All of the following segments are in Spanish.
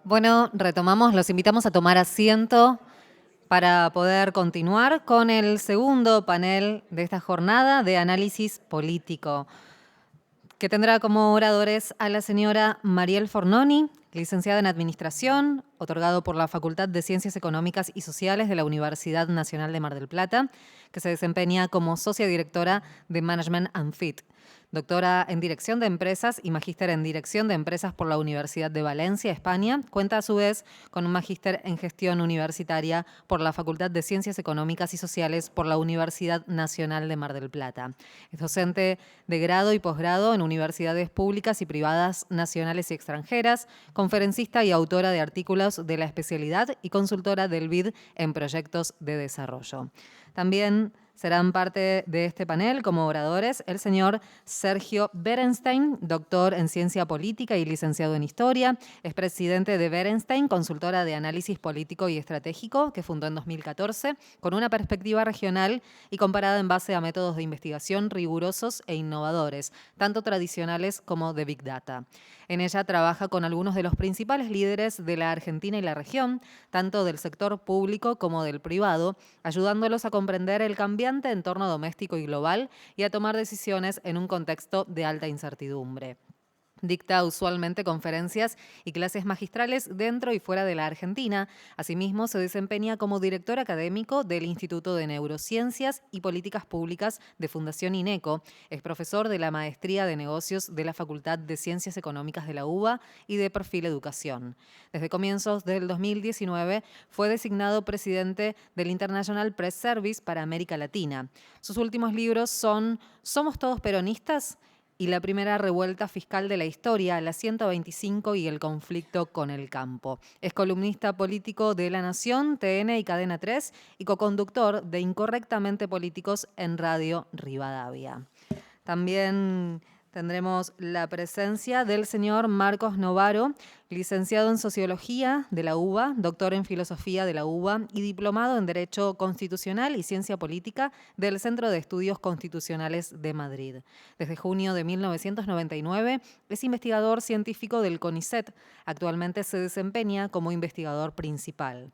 Bueno, retomamos, los invitamos a tomar asiento para poder continuar con el segundo panel de esta jornada de análisis político, que tendrá como oradores a la señora Mariel Fornoni, licenciada en Administración, otorgado por la Facultad de Ciencias Económicas y Sociales de la Universidad Nacional de Mar del Plata, que se desempeña como socia directora de Management and Fit. Doctora en Dirección de Empresas y magíster en Dirección de Empresas por la Universidad de Valencia, España. Cuenta a su vez con un magíster en Gestión Universitaria por la Facultad de Ciencias Económicas y Sociales por la Universidad Nacional de Mar del Plata. Es docente de grado y posgrado en universidades públicas y privadas nacionales y extranjeras, conferencista y autora de artículos de la especialidad y consultora del BID en proyectos de desarrollo. También serán parte de este panel como oradores el señor Sergio Berenstein, doctor en Ciencia Política y licenciado en Historia. Es presidente de Berenstein, consultora de análisis político y estratégico, que fundó en 2014, con una perspectiva regional y comparada en base a métodos de investigación rigurosos e innovadores, tanto tradicionales como de Big Data. En ella trabaja con algunos de los principales líderes de la Argentina y la región, tanto del sector público como del privado, ayudándolos a comprender el cambiante entorno doméstico y global y a tomar decisiones en un contexto de alta incertidumbre. Dicta usualmente conferencias y clases magistrales dentro y fuera de la Argentina. Asimismo, se desempeña como director académico del Instituto de Neurociencias y Políticas Públicas de Fundación INECO. Es profesor de la Maestría de Negocios de la Facultad de Ciencias Económicas de la UBA y de Perfil Educación. Desde comienzos del 2019 fue designado presidente del International Press Service para América Latina. Sus últimos libros son ¿Somos todos peronistas? Y la primera revuelta fiscal de la historia, la 125 y el conflicto con el campo. Es columnista político de La Nación, TN y Cadena 3 y coconductor de Incorrectamente Políticos en Radio Rivadavia. También tendremos la presencia del señor Marcos Novaro, licenciado en Sociología de la UBA, doctor en Filosofía de la UBA y diplomado en Derecho Constitucional y Ciencia Política del Centro de Estudios Constitucionales de Madrid. Desde junio de 1999 es investigador científico del CONICET. Actualmente se desempeña como investigador principal.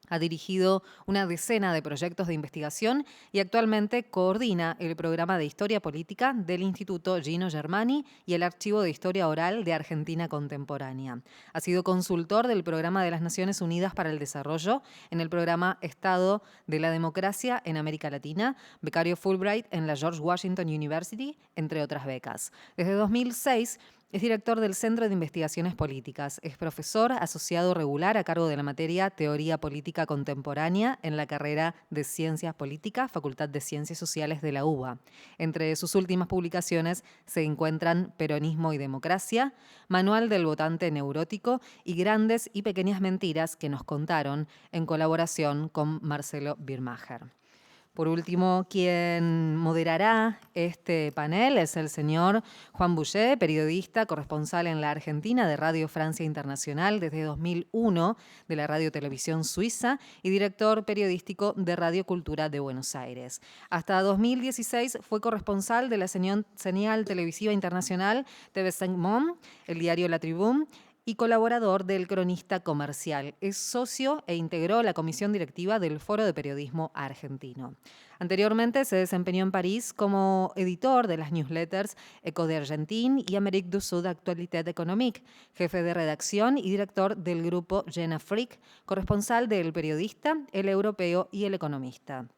Ha dirigido una decena de proyectos de investigación y actualmente coordina el programa de Historia Política del Instituto Gino Germani y el Archivo de Historia Oral de Argentina Contemporánea. Ha sido consultor del Programa de las Naciones Unidas para el Desarrollo en el programa Estado de la Democracia en América Latina, becario Fulbright en la George Washington University, entre otras becas. Desde 2006 es director del Centro de Investigaciones Políticas. Es profesor asociado regular a cargo de la materia Teoría Política Contemporánea en la carrera de Ciencias Políticas, Facultad de Ciencias Sociales de la UBA. Entre sus últimas publicaciones se encuentran Peronismo y Democracia, Manual del Votante Neurótico y Grandes y Pequeñas Mentiras que nos contaron, en colaboración con Marcelo Birmacher. Por último, quien moderará este panel es el señor Juan Bouget, periodista, corresponsal en la Argentina de Radio Francia Internacional desde 2001 de la Radio Televisión Suiza y director periodístico de Radio Cultura de Buenos Aires. Hasta 2016 fue corresponsal de la señal televisiva internacional TV5 Monde, el diario La Tribune, y colaborador del Cronista Comercial. Es socio e integró la comisión directiva del Foro de Periodismo Argentino. Anteriormente se desempeñó en París como editor de las newsletters Eco de Argentine y Amérique du Sud Actualité Économique, jefe de redacción y director del grupo Jeune Afrique, corresponsal de El Periodista, El Europeo y El Economista.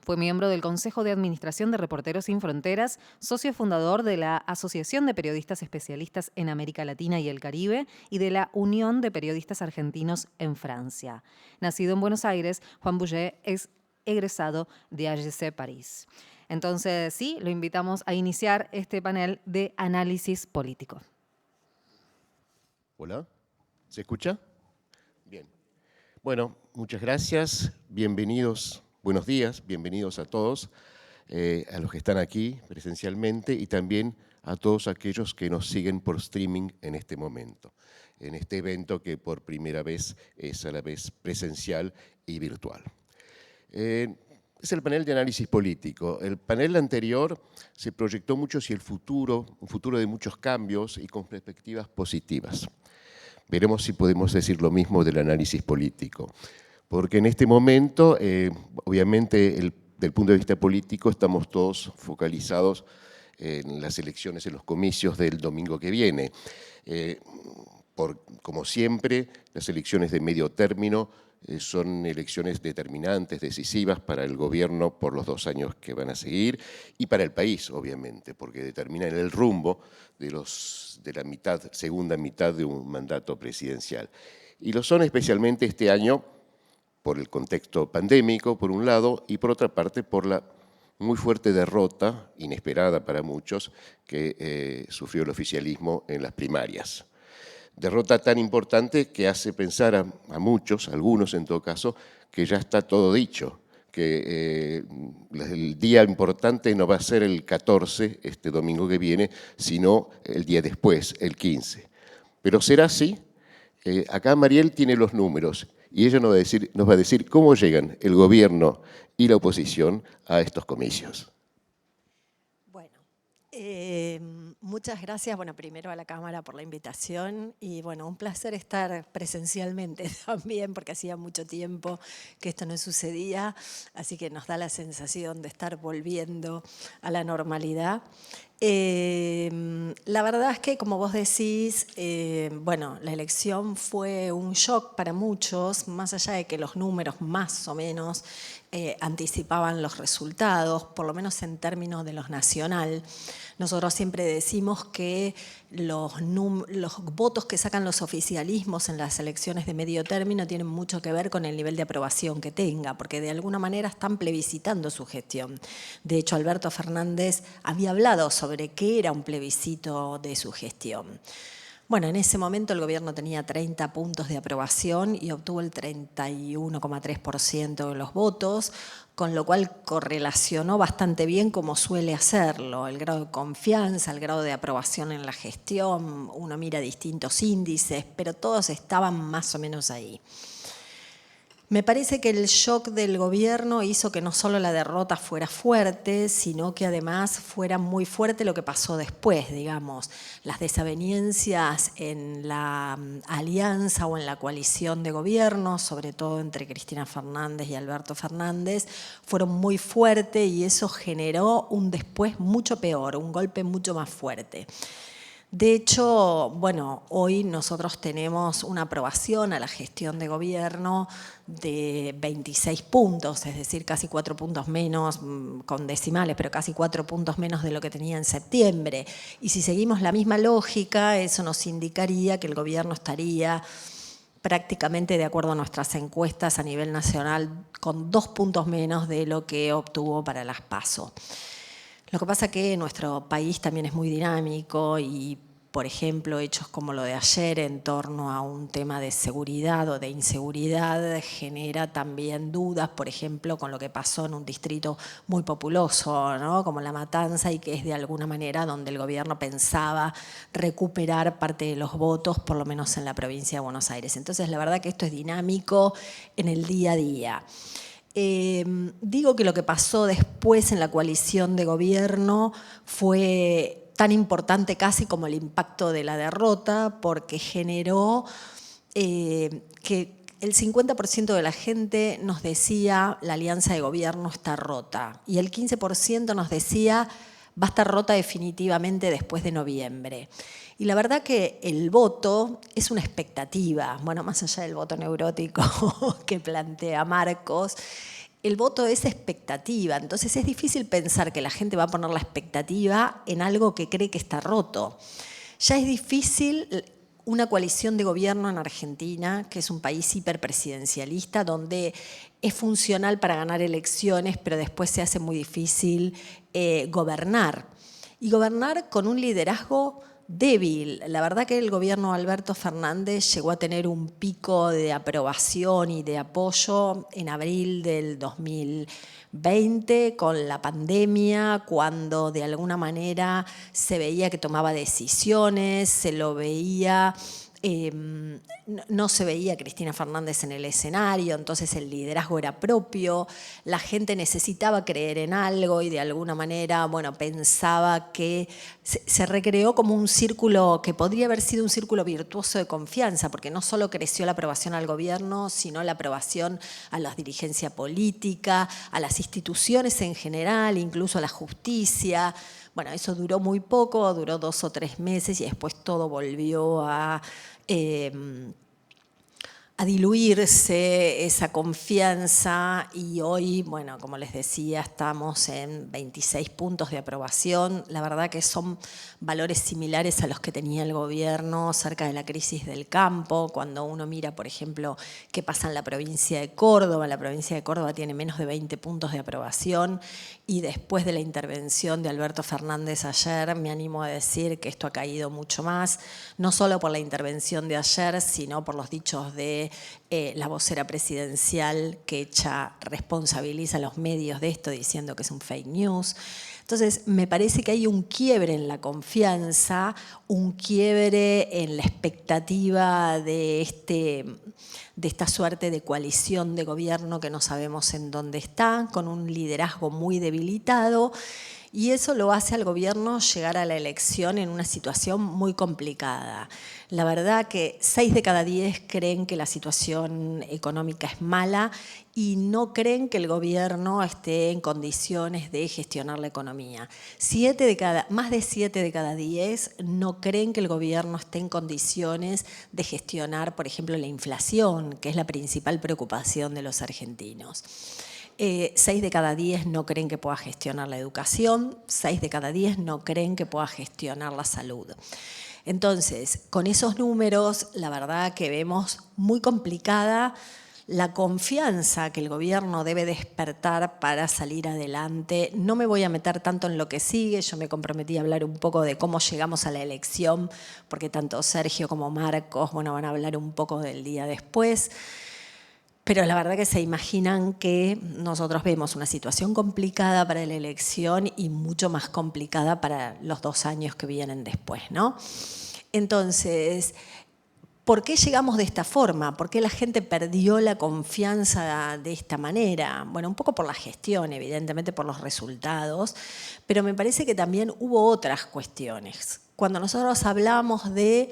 Fue miembro del Consejo de Administración de Reporteros Sin Fronteras, socio fundador de la Asociación de Periodistas Especialistas en América Latina y el Caribe y de la Unión de Periodistas Argentinos en Francia. Nacido en Buenos Aires, Juan Bouget es egresado de HEC París. Entonces, sí, lo invitamos a iniciar este panel de análisis político. Hola, ¿se escucha? Bien. Bueno, muchas gracias, bienvenidos. Buenos días, bienvenidos a todos, a los que están aquí presencialmente y también a todos aquellos que nos siguen por streaming en este momento, en este evento que por primera vez es a la vez presencial y virtual. Es el panel de análisis político. El panel anterior se proyectó mucho hacia el futuro, un futuro de muchos cambios y con perspectivas positivas. veremos si podemos decir lo mismo del análisis político. Porque en este momento, obviamente, del punto de vista político, estamos todos focalizados en las elecciones, en los comicios del domingo que viene. Como siempre, las elecciones de medio término son elecciones determinantes, decisivas para el gobierno por los 2 años que van a seguir y para el país, obviamente, porque determinan el rumbo de la segunda mitad de un mandato presidencial. Y lo son especialmente este año por el contexto pandémico, por un lado, y por otra parte por la muy fuerte derrota, inesperada para muchos, que sufrió el oficialismo en las primarias. Derrota tan importante que hace pensar a muchos, algunos en todo caso, que ya está todo dicho, que el día importante no va a ser el 14, este domingo que viene, sino el día después, el 15. Pero será así. Acá Mariel tiene los números y ella nos va a decir cómo llegan el gobierno y la oposición a estos comicios. Muchas gracias, primero a la Cámara por la invitación y un placer estar presencialmente también porque hacía mucho tiempo que esto no sucedía, así que nos da la sensación de estar volviendo a la normalidad. La verdad es que, como vos decís, la elección fue un shock para muchos, más allá de que los números más o menos anticipaban los resultados, por lo menos en términos de los nacional. Nosotros siempre decimos que los votos que sacan los oficialismos en las elecciones de medio término tienen mucho que ver con el nivel de aprobación que tenga, porque de alguna manera están plebiscitando su gestión. De hecho, Alberto Fernández había hablado sobre qué era un plebiscito de su gestión. En ese momento el gobierno tenía 30 puntos de aprobación y obtuvo el 31,3% de los votos, con lo cual correlacionó bastante bien como suele hacerlo, el grado de confianza, el grado de aprobación en la gestión, uno mira distintos índices, pero todos estaban más o menos ahí. Me parece que el shock del gobierno hizo que no solo la derrota fuera fuerte, sino que además fuera muy fuerte lo que pasó después, digamos. Las desavenencias en la alianza o en la coalición de gobierno, sobre todo entre Cristina Fernández y Alberto Fernández, fueron muy fuertes y eso generó un después mucho peor, un golpe mucho más fuerte. De hecho, hoy nosotros tenemos una aprobación a la gestión de gobierno de 26 puntos, es decir, casi 4 puntos menos, con decimales, pero casi 4 puntos menos de lo que tenía en septiembre. Y si seguimos la misma lógica, eso nos indicaría que el gobierno estaría prácticamente, de acuerdo a nuestras encuestas a nivel nacional, con 2 puntos menos de lo que obtuvo para las PASO. Lo que pasa es que nuestro país también es muy dinámico y, por ejemplo, hechos como lo de ayer en torno a un tema de seguridad o de inseguridad genera también dudas, por ejemplo, con lo que pasó en un distrito muy populoso, ¿no? Como La Matanza, y que es de alguna manera donde el gobierno pensaba recuperar parte de los votos, por lo menos en la provincia de Buenos Aires. Entonces, la verdad que esto es dinámico en el día a día. Digo que lo que pasó después en la coalición de gobierno fue tan importante casi como el impacto de la derrota, porque generó que el 50% de la gente nos decía la alianza de gobierno está rota y el 15% nos decía va a estar rota definitivamente después de noviembre. Y la verdad que el voto es una expectativa, más allá del voto neurótico que plantea Marcos, el voto es expectativa, entonces es difícil pensar que la gente va a poner la expectativa en algo que cree que está roto. Ya es difícil una coalición de gobierno en Argentina, que es un país hiperpresidencialista, donde es funcional para ganar elecciones, pero después se hace muy difícil gobernar. Y gobernar con un liderazgo débil. La verdad que el gobierno de Alberto Fernández llegó a tener un pico de aprobación y de apoyo en abril del 2020 con la pandemia, cuando de alguna manera se veía que tomaba decisiones, se lo veía no se veía a Cristina Fernández en el escenario, entonces el liderazgo era propio, la gente necesitaba creer en algo y de alguna manera, bueno, pensaba que se recreó como un círculo que podría haber sido un círculo virtuoso de confianza, porque no solo creció la aprobación al gobierno, sino la aprobación a la dirigencia política, a las instituciones en general, incluso a la justicia. Bueno, eso duró muy poco, duró 2 o 3 meses y después todo volvió a diluirse esa confianza y hoy, bueno, como les decía, estamos en 26 puntos de aprobación. La verdad que son valores similares a los que tenía el gobierno cerca de la crisis del campo. Cuando uno mira, por ejemplo, qué pasa en la provincia de Córdoba, la provincia de Córdoba tiene menos de 20 puntos de aprobación y después de la intervención de Alberto Fernández ayer, me animo a decir que esto ha caído mucho más, no solo por la intervención de ayer, sino por los dichos de la vocera presidencial que responsabiliza a los medios de esto diciendo que es un fake news. Entonces, me parece que hay un quiebre en la confianza, un quiebre en la expectativa de esta suerte de coalición de gobierno que no sabemos en dónde está, con un liderazgo muy debilitado. Y eso lo hace al gobierno llegar a la elección en una situación muy complicada. La verdad que 6 de cada 10 creen que la situación económica es mala y no creen que el gobierno esté en condiciones de gestionar la economía. Más de 7 de cada 10 no creen que el gobierno esté en condiciones de gestionar, por ejemplo, la inflación, que es la principal preocupación de los argentinos. 6 de cada 10 no creen que pueda gestionar la educación, 6 de cada 10 no creen que pueda gestionar la salud. Entonces, con esos números, la verdad que vemos muy complicada la confianza que el gobierno debe despertar para salir adelante. No me voy a meter tanto en lo que sigue, yo me comprometí a hablar un poco de cómo llegamos a la elección, porque tanto Sergio como Marcos, bueno, van a hablar un poco del día después. Pero la verdad que se imaginan que nosotros vemos una situación complicada para la elección y mucho más complicada para los 2 años que vienen después, ¿no? Entonces, ¿por qué llegamos de esta forma? ¿Por qué la gente perdió la confianza de esta manera? Bueno, un poco por la gestión, evidentemente por los resultados, pero me parece que también hubo otras cuestiones. Cuando nosotros hablamos de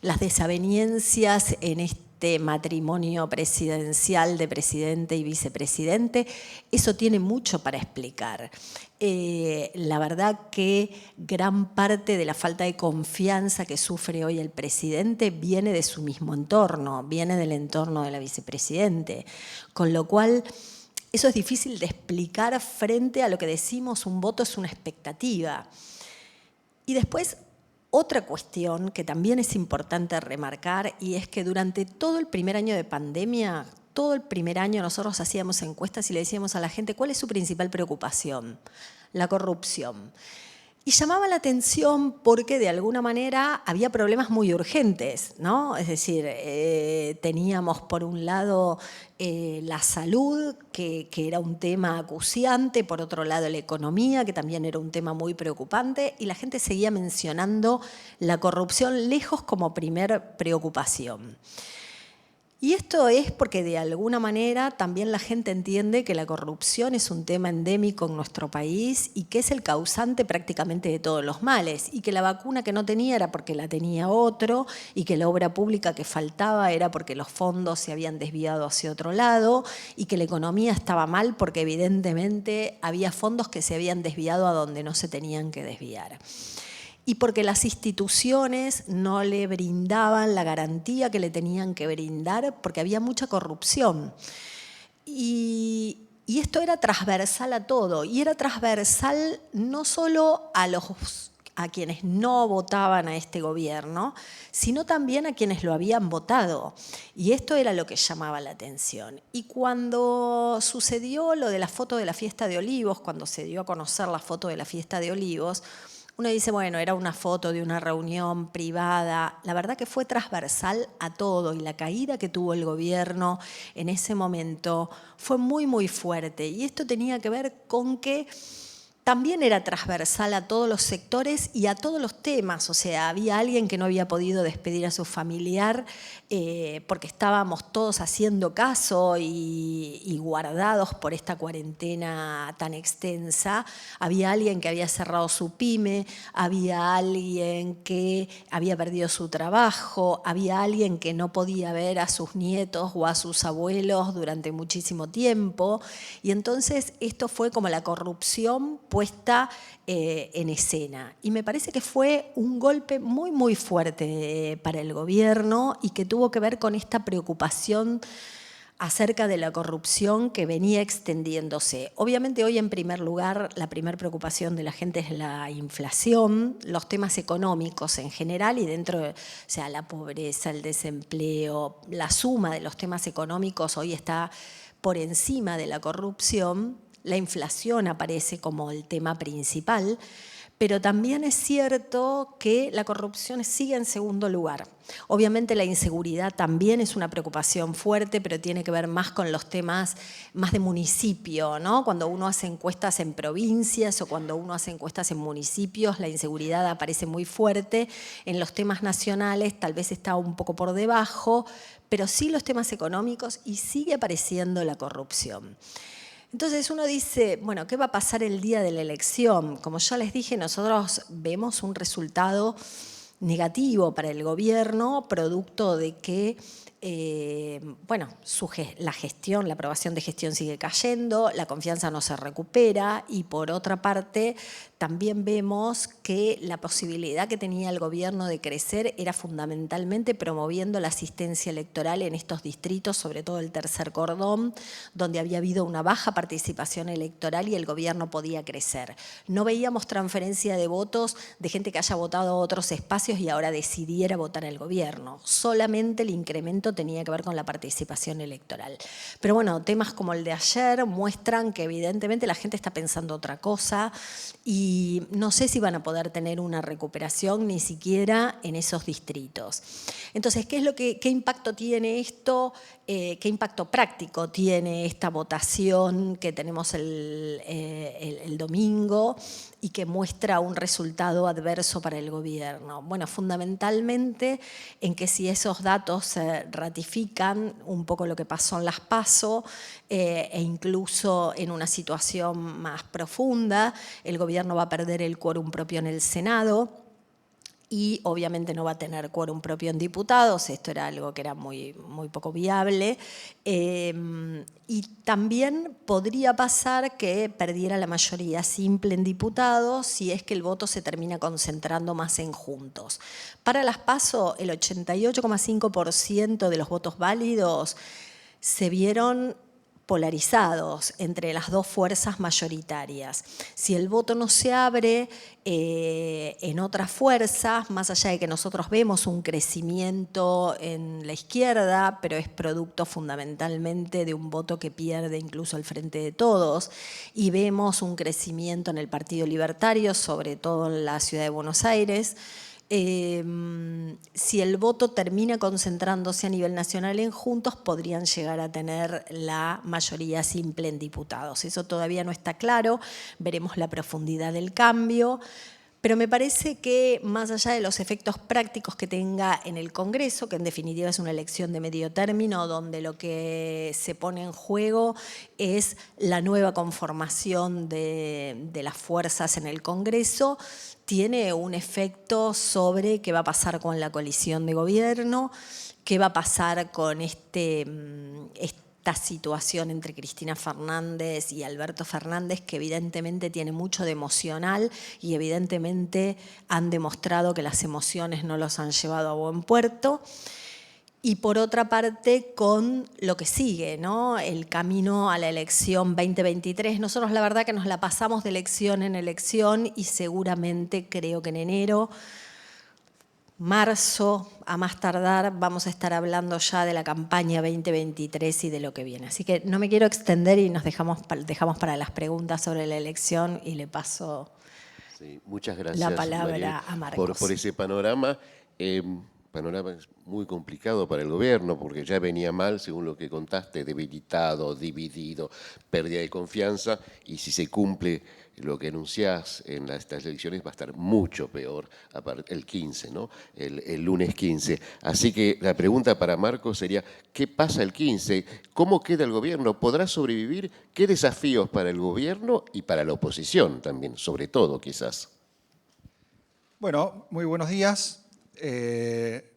las desavenencias en este matrimonio presidencial de presidente y vicepresidente, eso tiene mucho para explicar. La verdad que gran parte de la falta de confianza que sufre hoy el presidente viene de su mismo entorno, viene del entorno de la vicepresidente, con lo cual eso es difícil de explicar frente a lo que decimos, un voto es una expectativa. Y después, otra cuestión que también es importante remarcar y es que durante todo el primer año de pandemia, todo el primer año nosotros hacíamos encuestas y le decíamos a la gente ¿cuál es su principal preocupación? La corrupción. Y llamaba la atención porque de alguna manera había problemas muy urgentes, ¿no? Es decir, teníamos por un lado la salud, que era un tema acuciante, por otro lado la economía, que también era un tema muy preocupante, y la gente seguía mencionando la corrupción lejos como primer preocupación. Y esto es porque de alguna manera también la gente entiende que la corrupción es un tema endémico en nuestro país y que es el causante prácticamente de todos los males y que la vacuna que no tenía era porque la tenía otro y que la obra pública que faltaba era porque los fondos se habían desviado hacia otro lado y que la economía estaba mal porque evidentemente había fondos que se habían desviado a donde no se tenían que desviar. Y porque las instituciones no le brindaban la garantía que le tenían que brindar porque había mucha corrupción. Y esto era transversal a todo, y era transversal no solo a quienes no votaban a este gobierno, sino también a quienes lo habían votado. Y esto era lo que llamaba la atención. Y cuando sucedió lo de la foto de la fiesta de Olivos, cuando se dio a conocer la foto de la fiesta de Olivos, uno dice, bueno, era una foto de una reunión privada. La verdad que fue transversal a todo y la caída que tuvo el gobierno en ese momento fue muy, muy fuerte. Y esto tenía que ver con que también era transversal a todos los sectores y a todos los temas. O sea, había alguien que no había podido despedir a su familiar porque estábamos todos haciendo caso y guardados por esta cuarentena tan extensa. Había alguien que había cerrado su pyme, había alguien que había perdido su trabajo, había alguien que no podía ver a sus nietos o a sus abuelos durante muchísimo tiempo. Y entonces esto fue como la corrupción puesta en escena. Y me parece que fue un golpe muy, muy fuerte para el gobierno y que tuvo que ver con esta preocupación acerca de la corrupción que venía extendiéndose. Obviamente hoy en primer lugar la primera preocupación de la gente es la inflación, los temas económicos en general y dentro, o sea, la pobreza, el desempleo, la suma de los temas económicos hoy está por encima de la corrupción. La inflación aparece como el tema principal, pero también es cierto que la corrupción sigue en segundo lugar. Obviamente la inseguridad también es una preocupación fuerte, pero tiene que ver más con los temas más de municipio, ¿no? Cuando uno hace encuestas en provincias o cuando uno hace encuestas en municipios, la inseguridad aparece muy fuerte. En los temas nacionales tal vez está un poco por debajo, pero sí los temas económicos y sigue apareciendo la corrupción. Entonces uno dice, bueno, ¿qué va a pasar el día de la elección? Como ya les dije, nosotros vemos un resultado negativo para el gobierno, producto de que bueno, la gestión, la aprobación de gestión sigue cayendo, la confianza no se recupera y por otra parte también vemos que la posibilidad que tenía el gobierno de crecer era fundamentalmente promoviendo la asistencia electoral en estos distritos, sobre todo el tercer cordón, donde había habido una baja participación electoral y el gobierno podía crecer. No veíamos transferencia de votos de gente que haya votado a otros espacios y ahora decidiera votar al gobierno. Solamente el incremento tenía que ver con la participación electoral. Pero bueno, temas como el de ayer muestran que evidentemente la gente está pensando otra cosa y no sé si van a poder tener una recuperación ni siquiera en esos distritos. Entonces, ¿qué impacto tiene esto? ¿Qué impacto práctico tiene esta votación que tenemos el domingo y que muestra un resultado adverso para el gobierno? Bueno, fundamentalmente en que si esos datos se ratifican un poco lo que pasó en las PASO e incluso en una situación más profunda, el gobierno va a perder el quórum propio en el Senado y obviamente no va a tener quórum propio en diputados, esto era algo que era muy, muy poco viable, y también podría pasar que perdiera la mayoría simple en diputados si es que el voto se termina concentrando más en Juntos. Para las PASO, el 88,5% de los votos válidos se vieron polarizados entre las dos fuerzas mayoritarias. Si el voto no se abre en otras fuerzas, más allá de que nosotros vemos un crecimiento en la izquierda, pero es producto fundamentalmente de un voto que pierde incluso el Frente de Todos, y vemos un crecimiento en el Partido Libertario, sobre todo en la ciudad de Buenos Aires, si el voto termina concentrándose a nivel nacional en Juntos, podrían llegar a tener la mayoría simple en diputados. Eso todavía no está claro, veremos la profundidad del cambio, pero me parece que más allá de los efectos prácticos que tenga en el Congreso, que en definitiva es una elección de medio término, donde lo que se pone en juego es la nueva conformación de las fuerzas en el Congreso, tiene un efecto sobre qué va a pasar con la coalición de gobierno, qué va a pasar con esta situación entre Cristina Fernández y Alberto Fernández, que evidentemente tiene mucho de emocional y evidentemente han demostrado que las emociones no los han llevado a buen puerto. Y por otra parte, con lo que sigue, ¿no? El camino a la elección 2023. Nosotros la verdad que nos la pasamos de elección en elección y seguramente creo que en enero, marzo, a más tardar, vamos a estar hablando ya de la campaña 2023 y de lo que viene. Así que no me quiero extender y nos dejamos para las preguntas sobre la elección y le paso sí, muchas gracias, la palabra Mariel, a Marcos. por ese panorama. panorama es muy complicado para el gobierno, porque ya venía mal, según lo que contaste, debilitado, dividido, pérdida de confianza, y si se cumple lo que anunciás en estas elecciones va a estar mucho peor el 15, ¿no? El lunes 15. Así que la pregunta para Marcos sería, ¿qué pasa el 15? ¿Cómo queda el gobierno? ¿Podrá sobrevivir? ¿Qué desafíos para el gobierno y para la oposición también, sobre todo quizás? Bueno, muy buenos días.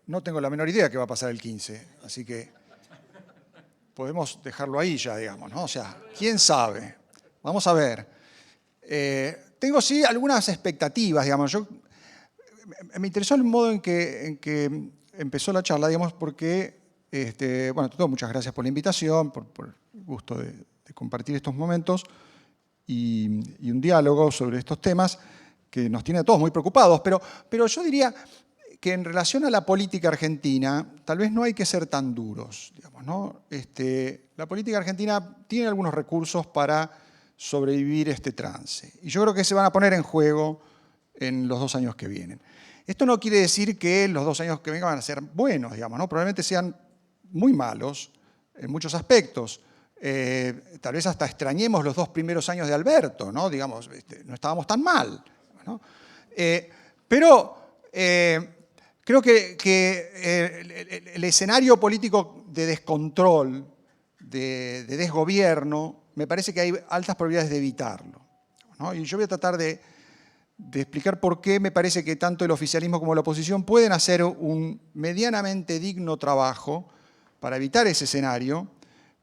No tengo la menor idea qué va a pasar el 15, así que podemos dejarlo ahí ya, digamos, ¿no? O sea, ¿quién sabe? Vamos a ver. Tengo sí algunas expectativas, digamos. Me interesó el modo en que empezó la charla, digamos, porque, bueno, todo, muchas gracias por la invitación, por el gusto de compartir estos momentos y un diálogo sobre estos temas que nos tiene a todos muy preocupados, pero yo diría que en relación a la política argentina, tal vez no hay que ser tan duros, digamos, ¿no? La política argentina tiene algunos recursos para sobrevivir este trance, y yo creo que se van a poner en juego en los 2 años que vienen. Esto no quiere decir que los 2 años que vengan van a ser buenos, digamos, ¿no? Probablemente sean muy malos en muchos aspectos. Tal vez hasta extrañemos los 2 primeros años de Alberto, ¿no? Digamos, no estábamos tan mal, ¿no? Pero creo que el escenario político de descontrol, de desgobierno, me parece que hay altas probabilidades de evitarlo, ¿no? Y yo voy a tratar de explicar por qué me parece que tanto el oficialismo como la oposición pueden hacer un medianamente digno trabajo para evitar ese escenario,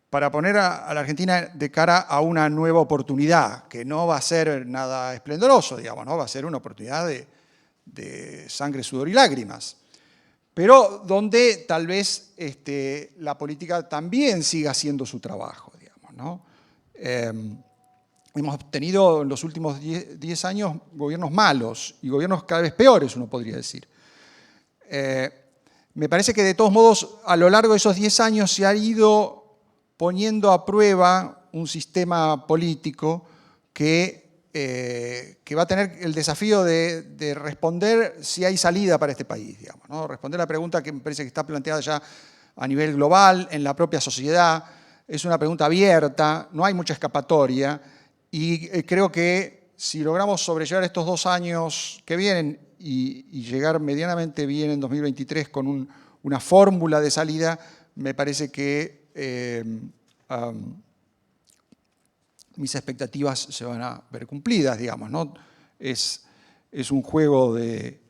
para poner a la Argentina de cara a una nueva oportunidad, que no va a ser nada esplendoroso, digamos, ¿no? Va a ser una oportunidad de sangre, sudor y lágrimas, pero donde tal vez la política también siga haciendo su trabajo, digamos, ¿no? Hemos tenido en los últimos 10 años gobiernos malos y gobiernos cada vez peores, uno podría decir. Me parece que de todos modos, a lo largo de esos 10 años se ha ido poniendo a prueba un sistema político que va a tener el desafío de responder si hay salida para este país, digamos, ¿no? Responder la pregunta que me parece que está planteada ya a nivel global, en la propia sociedad. Es una pregunta abierta, no hay mucha escapatoria, y creo que si logramos sobrellevar estos 2 años que vienen y llegar medianamente bien en 2023 con una fórmula de salida, me parece que mis expectativas se van a ver cumplidas, digamos, ¿no? Es un juego de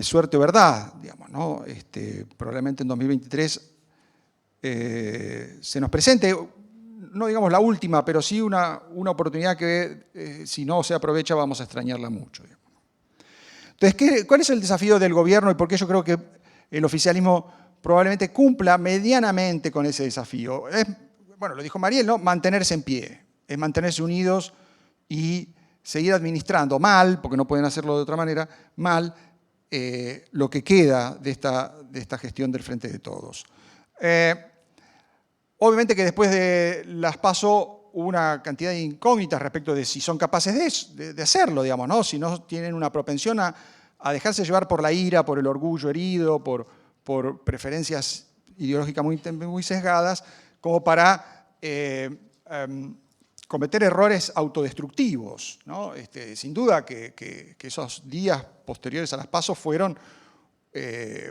suerte o verdad, digamos, ¿no? Probablemente en 2023 se nos presente, no digamos la última, pero sí una oportunidad que si no se aprovecha vamos a extrañarla mucho, digamos. Entonces, ¿cuál es el desafío del gobierno y por qué yo creo que el oficialismo probablemente cumpla medianamente con ese desafío? Bueno, lo dijo Mariel, ¿no? Mantenerse en pie, es mantenerse unidos y seguir administrando mal, porque no pueden hacerlo de otra manera, mal, lo que queda de esta gestión del Frente de Todos. Obviamente que después de las PASO hubo una cantidad de incógnitas respecto de si son capaces de hacerlo, digamos, ¿no? Si no tienen una propensión a dejarse llevar por la ira, por el orgullo herido, por preferencias ideológicas muy sesgadas, como para cometer errores autodestructivos, ¿no? Sin duda que esos días posteriores a las PASO fueron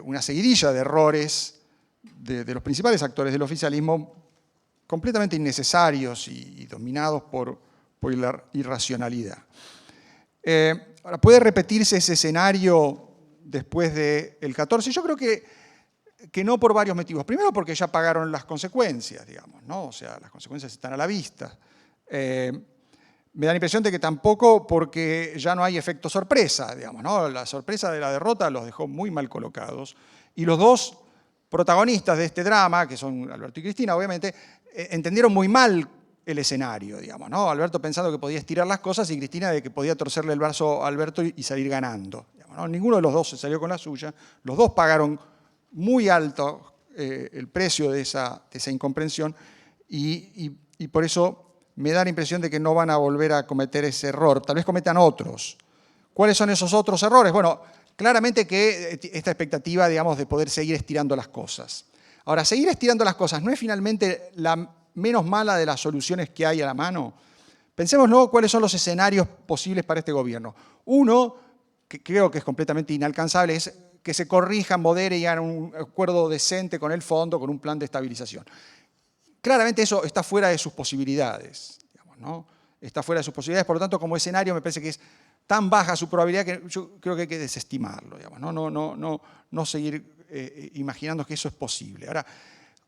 una seguidilla de errores de los principales actores del oficialismo completamente innecesarios y dominados por la irracionalidad. Ahora, ¿puede repetirse ese escenario después del 14? Yo creo que no, por varios motivos. Primero porque ya pagaron las consecuencias, digamos, ¿no? O sea, las consecuencias están a la vista. Me da la impresión de que tampoco porque ya no hay efecto sorpresa, digamos, ¿no? La sorpresa de la derrota los dejó muy mal colocados y los 2 protagonistas de este drama, que son Alberto y Cristina, obviamente, entendieron muy mal el escenario, digamos, ¿no? Alberto pensando que podía estirar las cosas y Cristina de que podía torcerle el brazo a Alberto y salir ganando, digamos, ¿no? Ninguno de los 2 se salió con la suya, los 2 pagaron muy alto el precio de esa incomprensión y por eso me da la impresión de que no van a volver a cometer ese error, tal vez cometan otros. ¿Cuáles son esos otros errores? Bueno, claramente que esta expectativa, digamos, de poder seguir estirando las cosas. Ahora, seguir estirando las cosas no es finalmente la menos mala de las soluciones que hay a la mano. Pensemos luego cuáles son los escenarios posibles para este gobierno. Uno, que creo que es completamente inalcanzable, es que se corrija, modere y hagan un acuerdo decente con el fondo, con un plan de estabilización. Claramente eso está fuera de sus posibilidades, digamos, ¿no? Está fuera de sus posibilidades, por lo tanto, como escenario me parece que es tan baja su probabilidad que yo creo que hay que desestimarlo, digamos, no seguir imaginando que eso es posible. Ahora,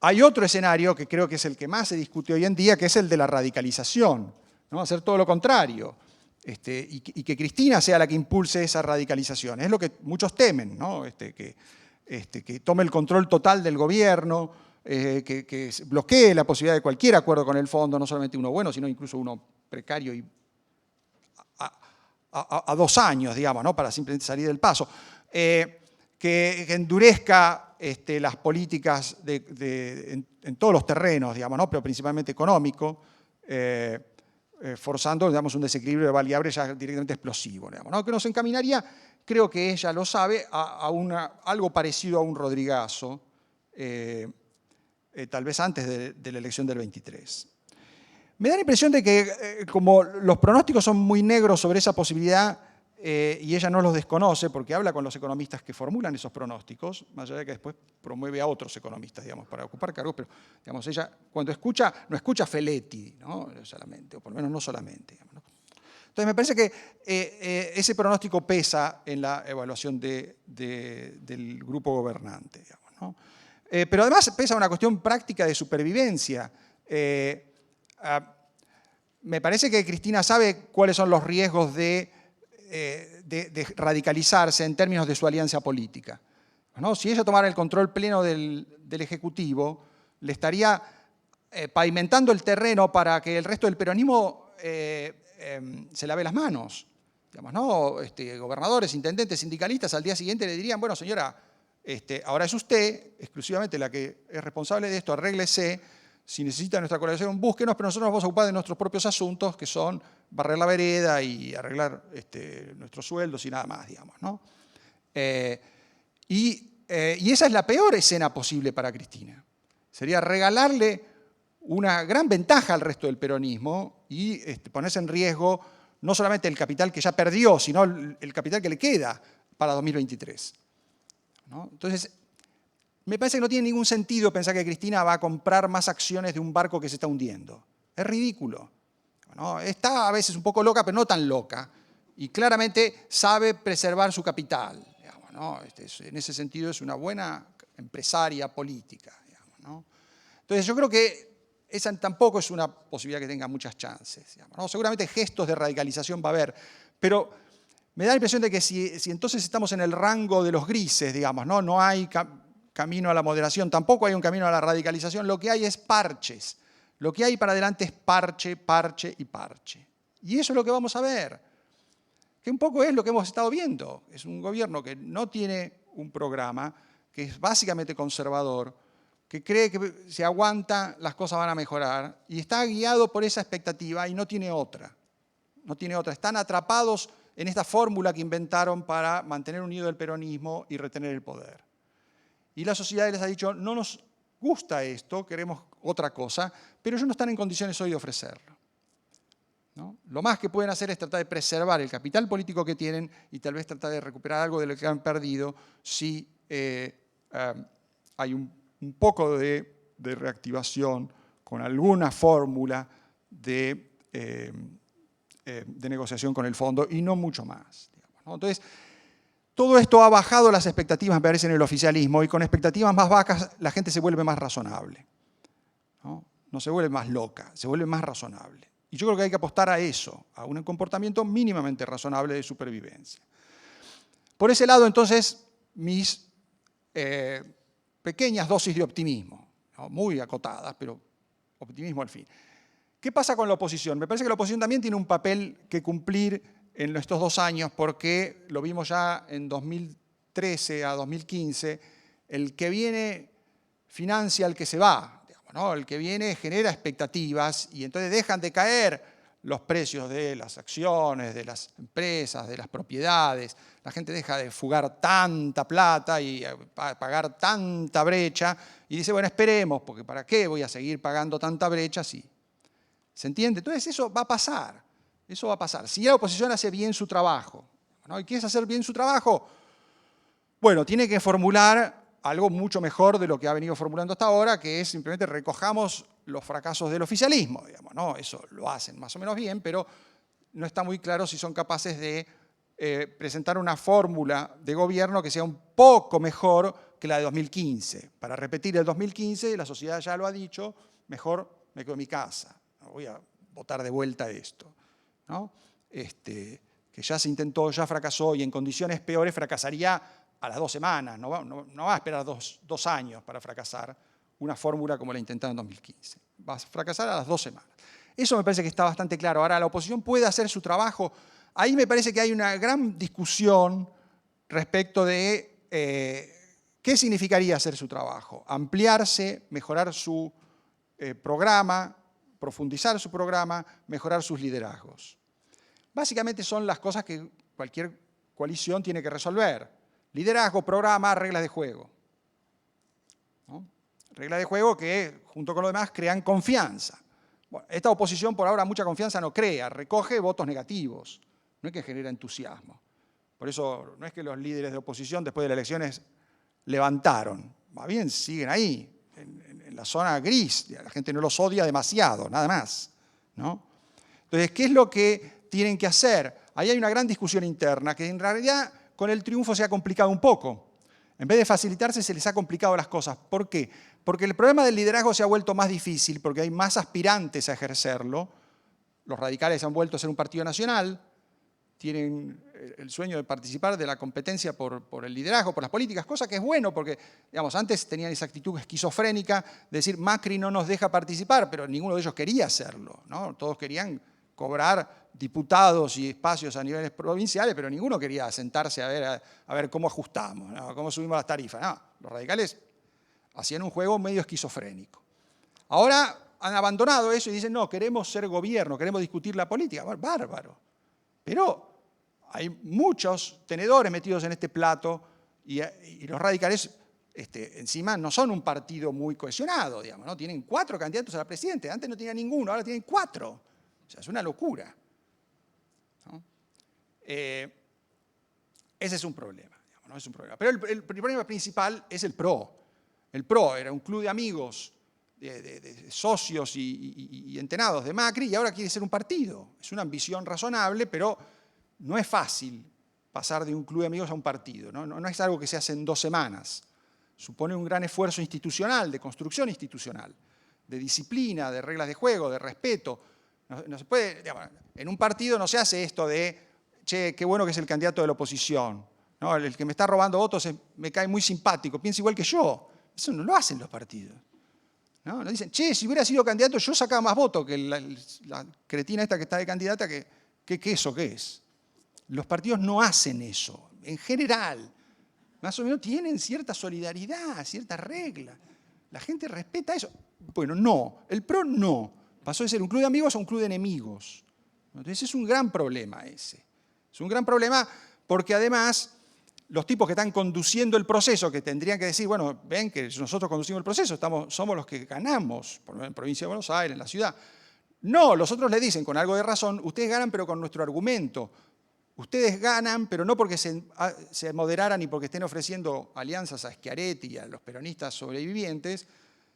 hay otro escenario que creo que es el que más se discute hoy en día, que es el de la radicalización, ¿no? Hacer todo lo contrario, y que Cristina sea la que impulse esa radicalización. Es lo que muchos temen, ¿no? Que tome el control total del gobierno, que bloquee la posibilidad de cualquier acuerdo con el fondo, no solamente uno bueno, sino incluso uno precario y a 2 años, digamos, ¿no? Para simplemente salir del paso. Que endurezca las políticas en todos los terrenos, digamos, ¿no? Pero principalmente económico, forzando, digamos, un desequilibrio de variables ya directamente explosivo, digamos, ¿no? Que nos encaminaría, creo que ella lo sabe, a algo parecido a un Rodrigazo, tal vez antes de la elección del 23. Me da la impresión de que como los pronósticos son muy negros sobre esa posibilidad, y ella no los desconoce porque habla con los economistas que formulan esos pronósticos, más allá de que después promueve a otros economistas, digamos, para ocupar cargos, pero digamos, ella cuando escucha, no escucha a Feletti, ¿no? Solamente, o por lo menos no solamente. Digamos, ¿no? Entonces me parece que ese pronóstico pesa en la evaluación del grupo gobernante, digamos, ¿no? Pero además pesa una cuestión práctica de supervivencia. Me parece que Cristina sabe cuáles son los riesgos de radicalizarse en términos de su alianza política, ¿no? Si ella tomara el control pleno del Ejecutivo, le estaría pavimentando el terreno para que el resto del peronismo se lave las manos. Digamos, ¿no? Gobernadores, intendentes, sindicalistas al día siguiente le dirían, bueno, señora, ahora es usted exclusivamente la que es responsable de esto, arréglese, si necesita nuestra colaboración, búsquenos, pero nosotros nos vamos a ocupar de nuestros propios asuntos, que son barrer la vereda y arreglar nuestros sueldos y nada más, digamos, ¿no? Y esa es la peor escena posible para Cristina. Sería regalarle una gran ventaja al resto del peronismo y ponerse en riesgo no solamente el capital que ya perdió, sino el capital que le queda para 2023, ¿no? Entonces, me parece que no tiene ningún sentido pensar que Cristina va a comprar más acciones de un barco que se está hundiendo. Es ridículo, ¿no? Está a veces un poco loca, pero no tan loca. Y claramente sabe preservar su capital, digamos, ¿no? En ese sentido es una buena empresaria política, digamos, ¿no? Entonces yo creo que esa tampoco es una posibilidad que tenga muchas chances, digamos, ¿no? Seguramente gestos de radicalización va a haber, pero me da la impresión de que si entonces estamos en el rango de los grises, digamos, ¿no? No hay camino a la moderación, tampoco hay un camino a la radicalización, lo que hay es parches. Lo que hay para adelante es parche, parche y parche. Y eso es lo que vamos a ver, que un poco es lo que hemos estado viendo. Es un gobierno que no tiene un programa, que es básicamente conservador, que cree que si aguanta las cosas van a mejorar y está guiado por esa expectativa y no tiene otra. No tiene otra. Están atrapados en esta fórmula que inventaron para mantener unido el peronismo y retener el poder. Y la sociedad les ha dicho, no nos gusta esto, queremos otra cosa, pero ellos no están en condiciones hoy de ofrecerlo, ¿no? Lo más que pueden hacer es tratar de preservar el capital político que tienen y tal vez tratar de recuperar algo de lo que han perdido si hay un poco de reactivación con alguna fórmula de negociación con el fondo y no mucho más, digamos, ¿no? Entonces, todo esto ha bajado las expectativas, me parece, en el oficialismo, y con expectativas más bajas la gente se vuelve más razonable, ¿no? No se vuelve más loca, se vuelve más razonable. Y yo creo que hay que apostar a eso, a un comportamiento mínimamente razonable de supervivencia. Por ese lado, entonces, mis pequeñas dosis de optimismo, ¿no? Muy acotadas, pero optimismo al fin. ¿Qué pasa con la oposición? Me parece que la oposición también tiene un papel que cumplir en estos 2 años, porque lo vimos ya en 2013 a 2015, el que viene financia al que se va, digamos, ¿no? El que viene genera expectativas y entonces dejan de caer los precios de las acciones, de las empresas, de las propiedades. La gente deja de fugar tanta plata y pagar tanta brecha y dice, bueno, esperemos, porque ¿para qué voy a seguir pagando tanta brecha? Sí. ¿Se entiende? Entonces eso va a pasar. Eso va a pasar. Si la oposición hace bien su trabajo, ¿no? ¿Y qué es hacer bien su trabajo? Bueno, tiene que formular algo mucho mejor de lo que ha venido formulando hasta ahora, que es simplemente recojamos los fracasos del oficialismo, digamos, ¿no? Eso lo hacen más o menos bien, pero no está muy claro si son capaces de presentar una fórmula de gobierno que sea un poco mejor que la de 2015. Para repetir el 2015, la sociedad ya lo ha dicho, mejor me quedo en mi casa, no voy a votar de vuelta esto, ¿no? Que ya se intentó, ya fracasó y en condiciones peores fracasaría a las 2 semanas, no va a esperar dos años para fracasar una fórmula como la intentaron en 2015. Va a fracasar a las 2 semanas. Eso me parece que está bastante claro. Ahora, la oposición puede hacer su trabajo. Ahí me parece que hay una gran discusión respecto de qué significaría hacer su trabajo. Ampliarse, mejorar su programa, profundizar su programa, mejorar sus liderazgos. Básicamente son las cosas que cualquier coalición tiene que resolver. Liderazgo, programa, reglas de juego. ¿No? Reglas de juego que, junto con lo demás, crean confianza. Bueno, esta oposición por ahora mucha confianza no crea, recoge votos negativos, no es que genera entusiasmo. Por eso no es que los líderes de oposición después de las elecciones levantaron, más bien siguen ahí, en la zona gris, la gente no los odia demasiado, nada más, ¿no? Entonces, ¿qué es lo que tienen que hacer? Ahí hay una gran discusión interna que en realidad con el triunfo se ha complicado un poco. En vez de facilitarse, se les ha complicado las cosas. ¿Por qué? Porque el problema del liderazgo se ha vuelto más difícil, porque hay más aspirantes a ejercerlo. Los radicales han vuelto a ser un partido nacional, tienen el sueño de participar de la competencia por el liderazgo, por las políticas, cosa que es bueno, porque digamos, antes tenían esa actitud esquizofrénica de decir Macri no nos deja participar, pero ninguno de ellos quería hacerlo, ¿no? Todos querían cobrar diputados y espacios a niveles provinciales, pero ninguno quería sentarse a ver cómo ajustamos, ¿no? Cómo subimos las tarifas. No, los radicales hacían un juego medio esquizofrénico. Ahora han abandonado eso y dicen, no, queremos ser gobierno, queremos discutir la política. Bueno, bárbaro. Pero hay muchos tenedores metidos en este plato y los radicales encima no son un partido muy cohesionado, digamos, ¿no? Tienen 4 candidatos a la presidencia. Antes no tenían ninguno, ahora tienen 4. O sea, es una locura, ¿no? Ese es un problema, digamos, ¿no? Es un problema. Pero el problema principal es el PRO. El PRO era un club de amigos, de socios y entenados de Macri, y ahora quiere ser un partido. Es una ambición razonable, pero no es fácil pasar de un club de amigos a un partido, ¿no? No es algo que se hace en 2 semanas. Supone un gran esfuerzo institucional, de construcción institucional, de disciplina, de reglas de juego, de respeto. No se puede, digamos, en un partido no se hace esto de, che, qué bueno que es el candidato de la oposición, ¿no? El que me está robando votos me cae muy simpático, piensa igual que yo. Eso no lo hacen los partidos, ¿no? Nos dicen, che, si hubiera sido candidato yo sacaba más votos que la cretina esta que está de candidata, que eso qué es. Los partidos no hacen eso, en general. Más o menos tienen cierta solidaridad, cierta regla. La gente respeta eso. Bueno, no, el PRO no. Pasó de ser un club de amigos a un club de enemigos. Entonces es un gran problema ese. Es un gran problema porque además los tipos que están conduciendo el proceso, que tendrían que decir, bueno, ven que nosotros conducimos el proceso, somos los que ganamos, por ejemplo, en Provincia de Buenos Aires, en la ciudad. No, los otros le dicen con algo de razón, ustedes ganan pero con nuestro argumento. Ustedes ganan, pero no porque se moderaran y porque estén ofreciendo alianzas a Schiaretti y a los peronistas sobrevivientes,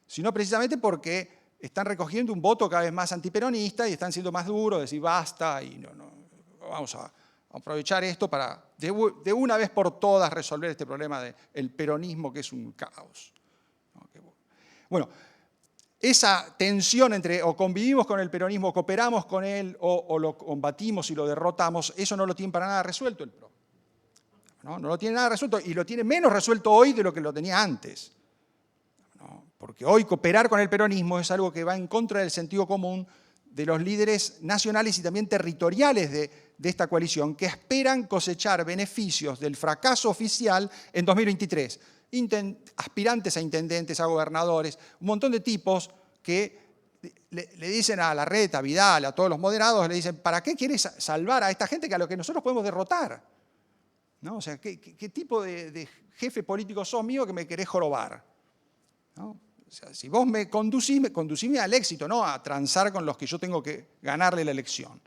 sino precisamente porque están recogiendo un voto cada vez más antiperonista y están siendo más duros, decir basta y no, vamos a aprovechar esto para de una vez por todas resolver este problema del peronismo que es un caos. Bueno, esa tensión entre o convivimos con el peronismo, o cooperamos con él, o lo combatimos y lo derrotamos, eso no lo tiene para nada resuelto el PRO. No lo tiene nada resuelto y lo tiene menos resuelto hoy de lo que lo tenía antes. Porque hoy cooperar con el peronismo es algo que va en contra del sentido común de los líderes nacionales y también territoriales de esta coalición, que esperan cosechar beneficios del fracaso oficial en 2023. Aspirantes a intendentes, a gobernadores, un montón de tipos que le dicen a Larreta, a Vidal, a todos los moderados, le dicen, ¿para qué quieres salvar a esta gente que a lo que nosotros podemos derrotar? ¿No? O sea, ¿qué tipo de jefe político sos mío que me querés jorobar? ¿No? O sea, si vos me conducime al éxito, no a transar con los que yo tengo que ganarle la elección.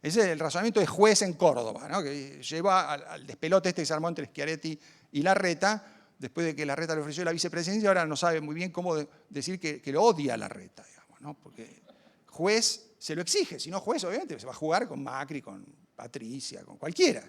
Ese es el razonamiento de Juez en Córdoba, ¿no? Que lleva al despelote este que se armó entre Schiaretti y Larreta, después de que Larreta le ofreció la vicepresidencia, ahora no sabe muy bien cómo decir que lo odia a Larreta, digamos, ¿no? Porque Juez se lo exige, si no Juez obviamente se va a jugar con Macri, con Patricia, con cualquiera.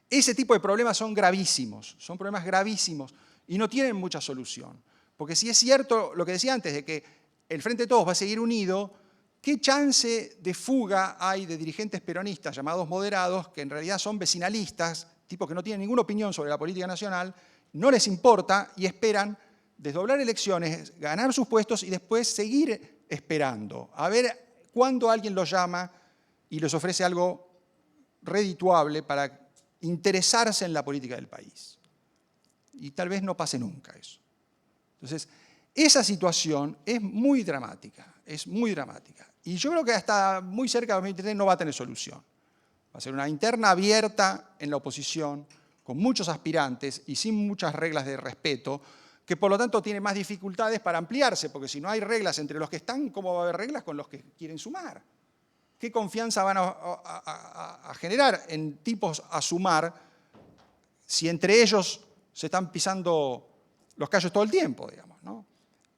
Ese tipo de problemas son gravísimos, son problemas gravísimos y no tienen mucha solución. Porque si es cierto lo que decía antes, de que el Frente de Todos va a seguir unido, ¿qué chance de fuga hay de dirigentes peronistas llamados moderados, que en realidad son vecinalistas, tipos que no tienen ninguna opinión sobre la política nacional, no les importa y esperan desdoblar elecciones, ganar sus puestos y después seguir esperando, a ver cuándo alguien los llama y les ofrece algo redituable para interesarse en la política del país? Y tal vez no pase nunca eso. Entonces, esa situación es muy dramática, es muy dramática. Y yo creo que hasta muy cerca de 2023 no va a tener solución. Va a ser una interna abierta en la oposición, con muchos aspirantes y sin muchas reglas de respeto, que por lo tanto tiene más dificultades para ampliarse, porque si no hay reglas entre los que están, ¿cómo va a haber reglas con los que quieren sumar? ¿Qué confianza van a generar en tipos a sumar si entre ellos se están pisando los callos todo el tiempo, digamos, ¿no?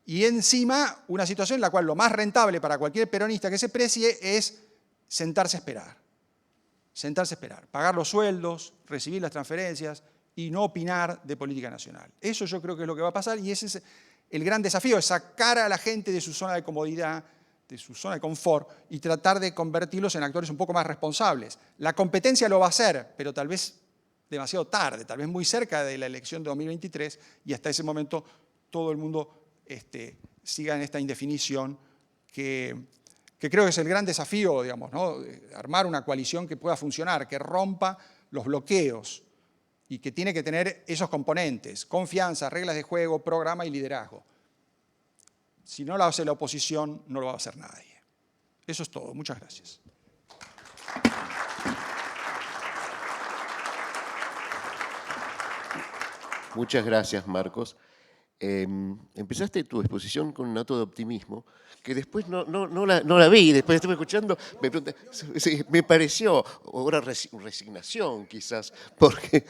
Y encima una situación en la cual lo más rentable para cualquier peronista que se precie es sentarse a esperar. Sentarse a esperar, pagar los sueldos, recibir las transferencias y no opinar de política nacional. Eso yo creo que es lo que va a pasar y ese es el gran desafío, es sacar a la gente de su zona de comodidad, de su zona de confort y tratar de convertirlos en actores un poco más responsables. La competencia lo va a hacer, pero tal vez demasiado tarde, tal vez muy cerca de la elección de 2023 y hasta ese momento todo el mundo siga en esta indefinición que creo que es el gran desafío, digamos, ¿no? Armar una coalición que pueda funcionar, que rompa los bloqueos y que tiene que tener esos componentes: confianza, reglas de juego, programa y liderazgo. Si no lo hace la oposición, no lo va a hacer nadie. Eso es todo. Muchas gracias. Muchas gracias, Marcos. Empezaste tu exposición con un noto de optimismo, que después no la vi, después estuve escuchando, me pareció, ahora resignación quizás, porque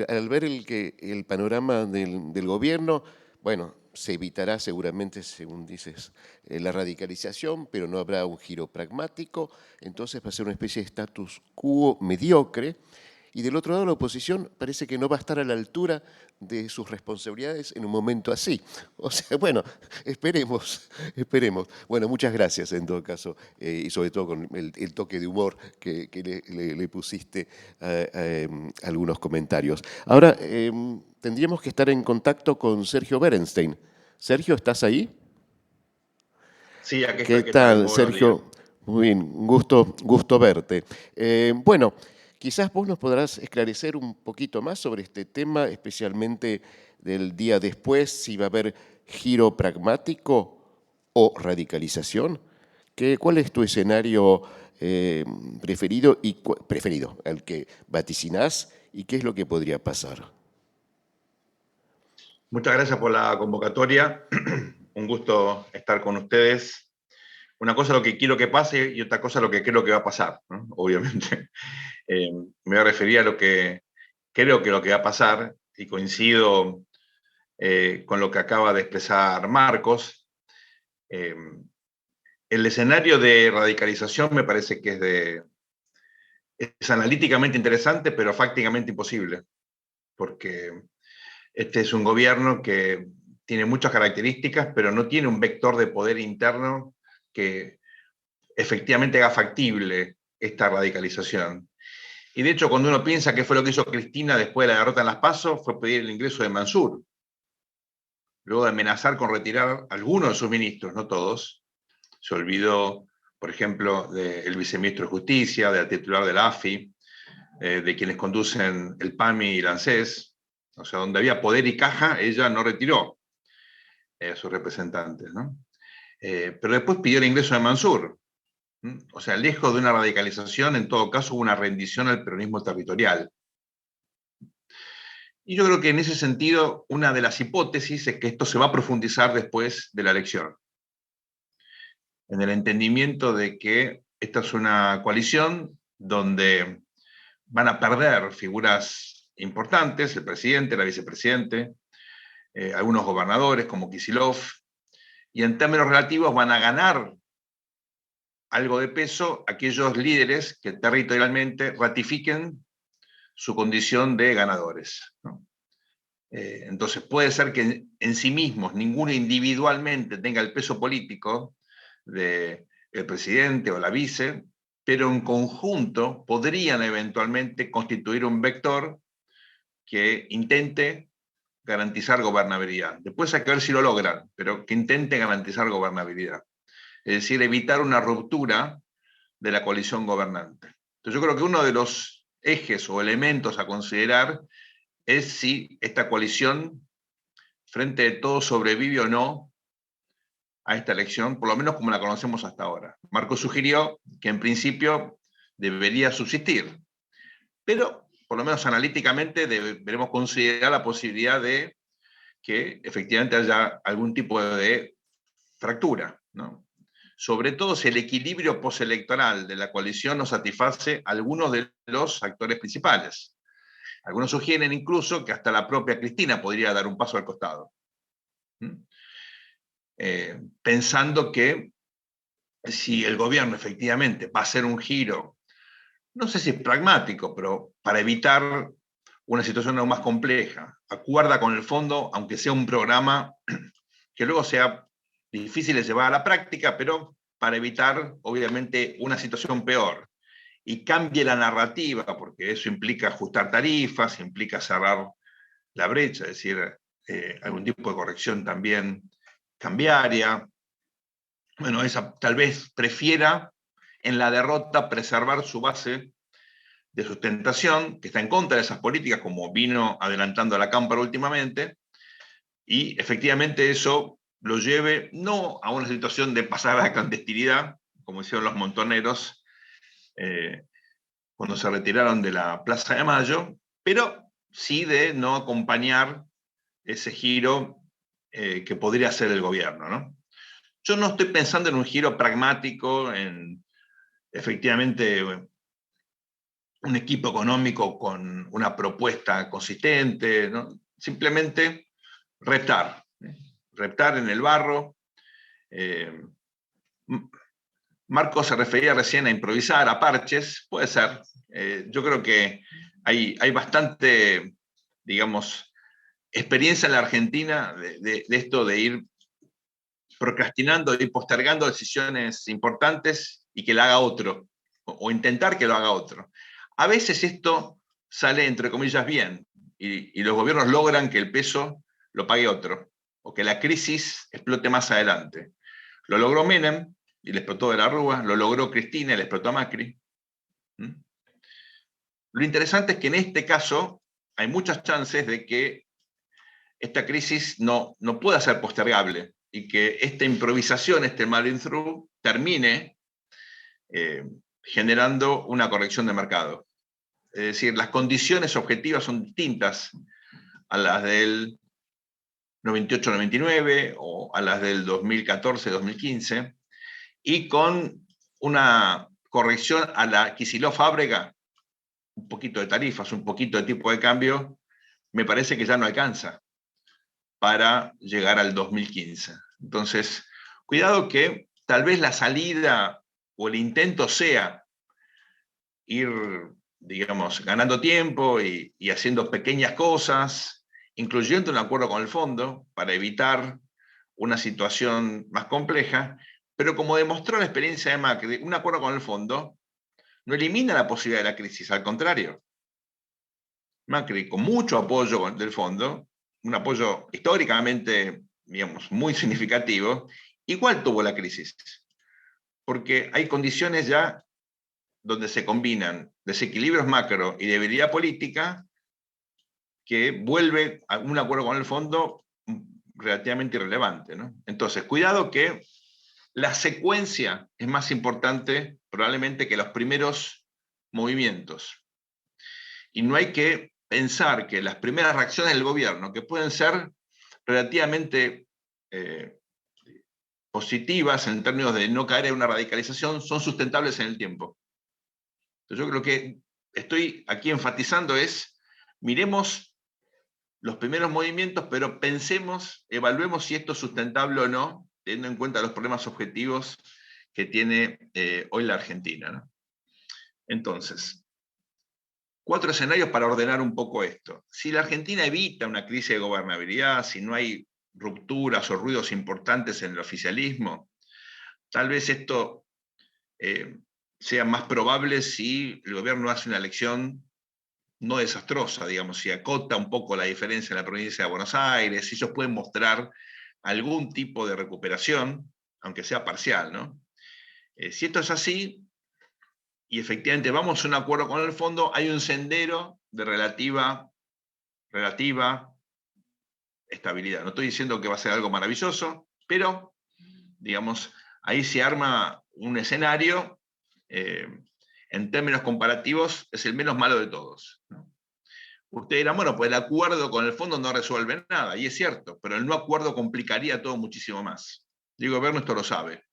al ver el panorama del gobierno, bueno, se evitará seguramente, según dices, la radicalización, pero no habrá un giro pragmático, entonces va a ser una especie de status quo mediocre. Y del otro lado, la oposición parece que no va a estar a la altura de sus responsabilidades en un momento así. O sea, bueno, esperemos. Bueno, muchas gracias en todo caso, y sobre todo con el toque de humor que le pusiste a algunos comentarios. Ahora, tendríamos que estar en contacto con Sergio Berenstein. Sergio, ¿estás ahí? Sí, aquí estoy. ¿Qué tal, Sergio? Muy bien, un gusto verte. Bueno, quizás vos nos podrás esclarecer un poquito más sobre este tema, especialmente del día después, si va a haber giro pragmático o radicalización. ¿Cuál es tu escenario preferido, al que vaticinás, y qué es lo que podría pasar? Muchas gracias por la convocatoria. Un gusto estar con ustedes. Una cosa es lo que quiero que pase y otra cosa es lo que creo que va a pasar, ¿no? Obviamente. Me voy a referir a lo que creo que lo que va a pasar, y coincido con lo que acaba de expresar Marcos. El escenario de radicalización me parece que es analíticamente interesante, pero fácticamente imposible, porque este es un gobierno que tiene muchas características, pero no tiene un vector de poder interno que efectivamente haga factible esta radicalización. Y de hecho, cuando uno piensa qué fue lo que hizo Cristina después de la derrota en las PASO, fue pedir el ingreso de Mansur. Luego de amenazar con retirar algunos de sus ministros, no todos. Se olvidó, por ejemplo, del viceministro de Justicia, del titular de la AFI, de quienes conducen el PAMI y el ANSES. O sea, donde había poder y caja, ella no retiró a sus representantes, ¿no? pero después pidió el ingreso de Mansur. O sea, lejos de una radicalización, en todo caso, hubo una rendición al peronismo territorial. Y yo creo que en ese sentido, una de las hipótesis es que esto se va a profundizar después de la elección, en el entendimiento de que esta es una coalición donde van a perder figuras importantes, el presidente, la vicepresidente, algunos gobernadores como Kicillof, y en términos relativos van a ganar algo de peso aquellos líderes que territorialmente ratifiquen su condición de ganadores, ¿no? Entonces puede ser que en sí mismos ninguno individualmente tenga el peso político del presidente o la vice, pero en conjunto podrían eventualmente constituir un vector que intente garantizar gobernabilidad. Después hay que ver si lo logran, pero que intente garantizar gobernabilidad. Es decir, evitar una ruptura de la coalición gobernante. Entonces yo creo que uno de los ejes o elementos a considerar es si esta coalición, frente de todo, sobrevive o no a esta elección, por lo menos como la conocemos hasta ahora. Marco sugirió que en principio debería subsistir, pero por lo menos analíticamente deberemos considerar la posibilidad de que efectivamente haya algún tipo de fractura, ¿no? Sobre todo si el equilibrio postelectoral de la coalición no satisface a algunos de los actores principales. Algunos sugieren incluso que hasta la propia Cristina podría dar un paso al costado. Pensando que si el gobierno efectivamente va a hacer un giro, no sé si es pragmático, pero para evitar una situación aún más compleja, acuerda con el fondo, aunque sea un programa que luego sea difícil de llevar a la práctica, pero para evitar, obviamente, una situación peor. Y cambie la narrativa, porque eso implica ajustar tarifas, implica cerrar la brecha, es decir, algún tipo de corrección también cambiaria. Bueno, esa tal vez prefiera en la derrota preservar su base de sustentación, que está en contra de esas políticas, como vino adelantando la Cámpora últimamente, y efectivamente eso lo lleve no a una situación de pasar a la clandestinidad, como hicieron los montoneros cuando se retiraron de la Plaza de Mayo, pero sí de no acompañar ese giro que podría hacer el gobierno, ¿no? Yo no estoy pensando en un giro pragmático, en efectivamente un equipo económico con una propuesta consistente, ¿no? Simplemente reptar en el barro. Marco se refería recién a improvisar, a parches, puede ser. Yo creo que hay bastante, digamos, experiencia en la Argentina de esto de ir procrastinando, de ir postergando decisiones importantes y que la haga otro, o intentar que lo haga otro. A veces esto sale, entre comillas, bien, y los gobiernos logran que el peso lo pague otro, o que la crisis explote más adelante. Lo logró Menem, y le explotó de la Rúa, lo logró Cristina y le explotó a Macri. Lo interesante es que en este caso hay muchas chances de que esta crisis no pueda ser postergable y que esta improvisación, este marine through, termine generando una corrección de mercado. Es decir, las condiciones objetivas son distintas a las del 98-99 o a las del 2014-2015, y con una corrección a la Kicillof-Fábrega, un poquito de tarifas, un poquito de tipo de cambio, me parece que ya no alcanza para llegar al 2015. Entonces, cuidado que tal vez la salida o el intento sea ir, digamos, ganando tiempo y haciendo pequeñas cosas, incluyendo un acuerdo con el fondo para evitar una situación más compleja, pero como demostró la experiencia de Macri, un acuerdo con el fondo no elimina la posibilidad de la crisis, al contrario. Macri, con mucho apoyo del fondo, un apoyo históricamente, digamos, muy significativo, igual tuvo la crisis, porque hay condiciones ya donde se combinan desequilibrios macro y debilidad política que vuelve a un acuerdo con el fondo relativamente irrelevante, ¿no? Entonces, cuidado que La secuencia es más importante probablemente que los primeros movimientos. Y no hay que pensar que las primeras reacciones del gobierno, que pueden ser relativamente positivas en términos de no caer en una radicalización, son sustentables en el tiempo. Entonces yo creo que estoy aquí enfatizando es, miremos los primeros movimientos, pero pensemos, evaluemos si esto es sustentable o no, teniendo en cuenta los problemas objetivos que tiene hoy la Argentina, ¿no? Entonces, 4 escenarios para ordenar un poco esto. Si la Argentina evita una crisis de gobernabilidad, si no hay rupturas o ruidos importantes en el oficialismo, tal vez esto sea más probable si el gobierno hace una elección no desastrosa, digamos, si acota un poco la diferencia en la provincia de Buenos Aires, si ellos pueden mostrar algún tipo de recuperación, aunque sea parcial, ¿no? Si esto es así, y efectivamente vamos a un acuerdo con el fondo, hay un sendero de relativa estabilidad. No estoy diciendo que va a ser algo maravilloso, pero, digamos, ahí se arma un escenario, en términos comparativos, es el menos malo de todos, ¿no? Ustedes dirán, bueno, pues el acuerdo con el fondo no resuelve nada, y es cierto, pero el no acuerdo complicaría todo muchísimo más. Y el gobierno esto lo sabe.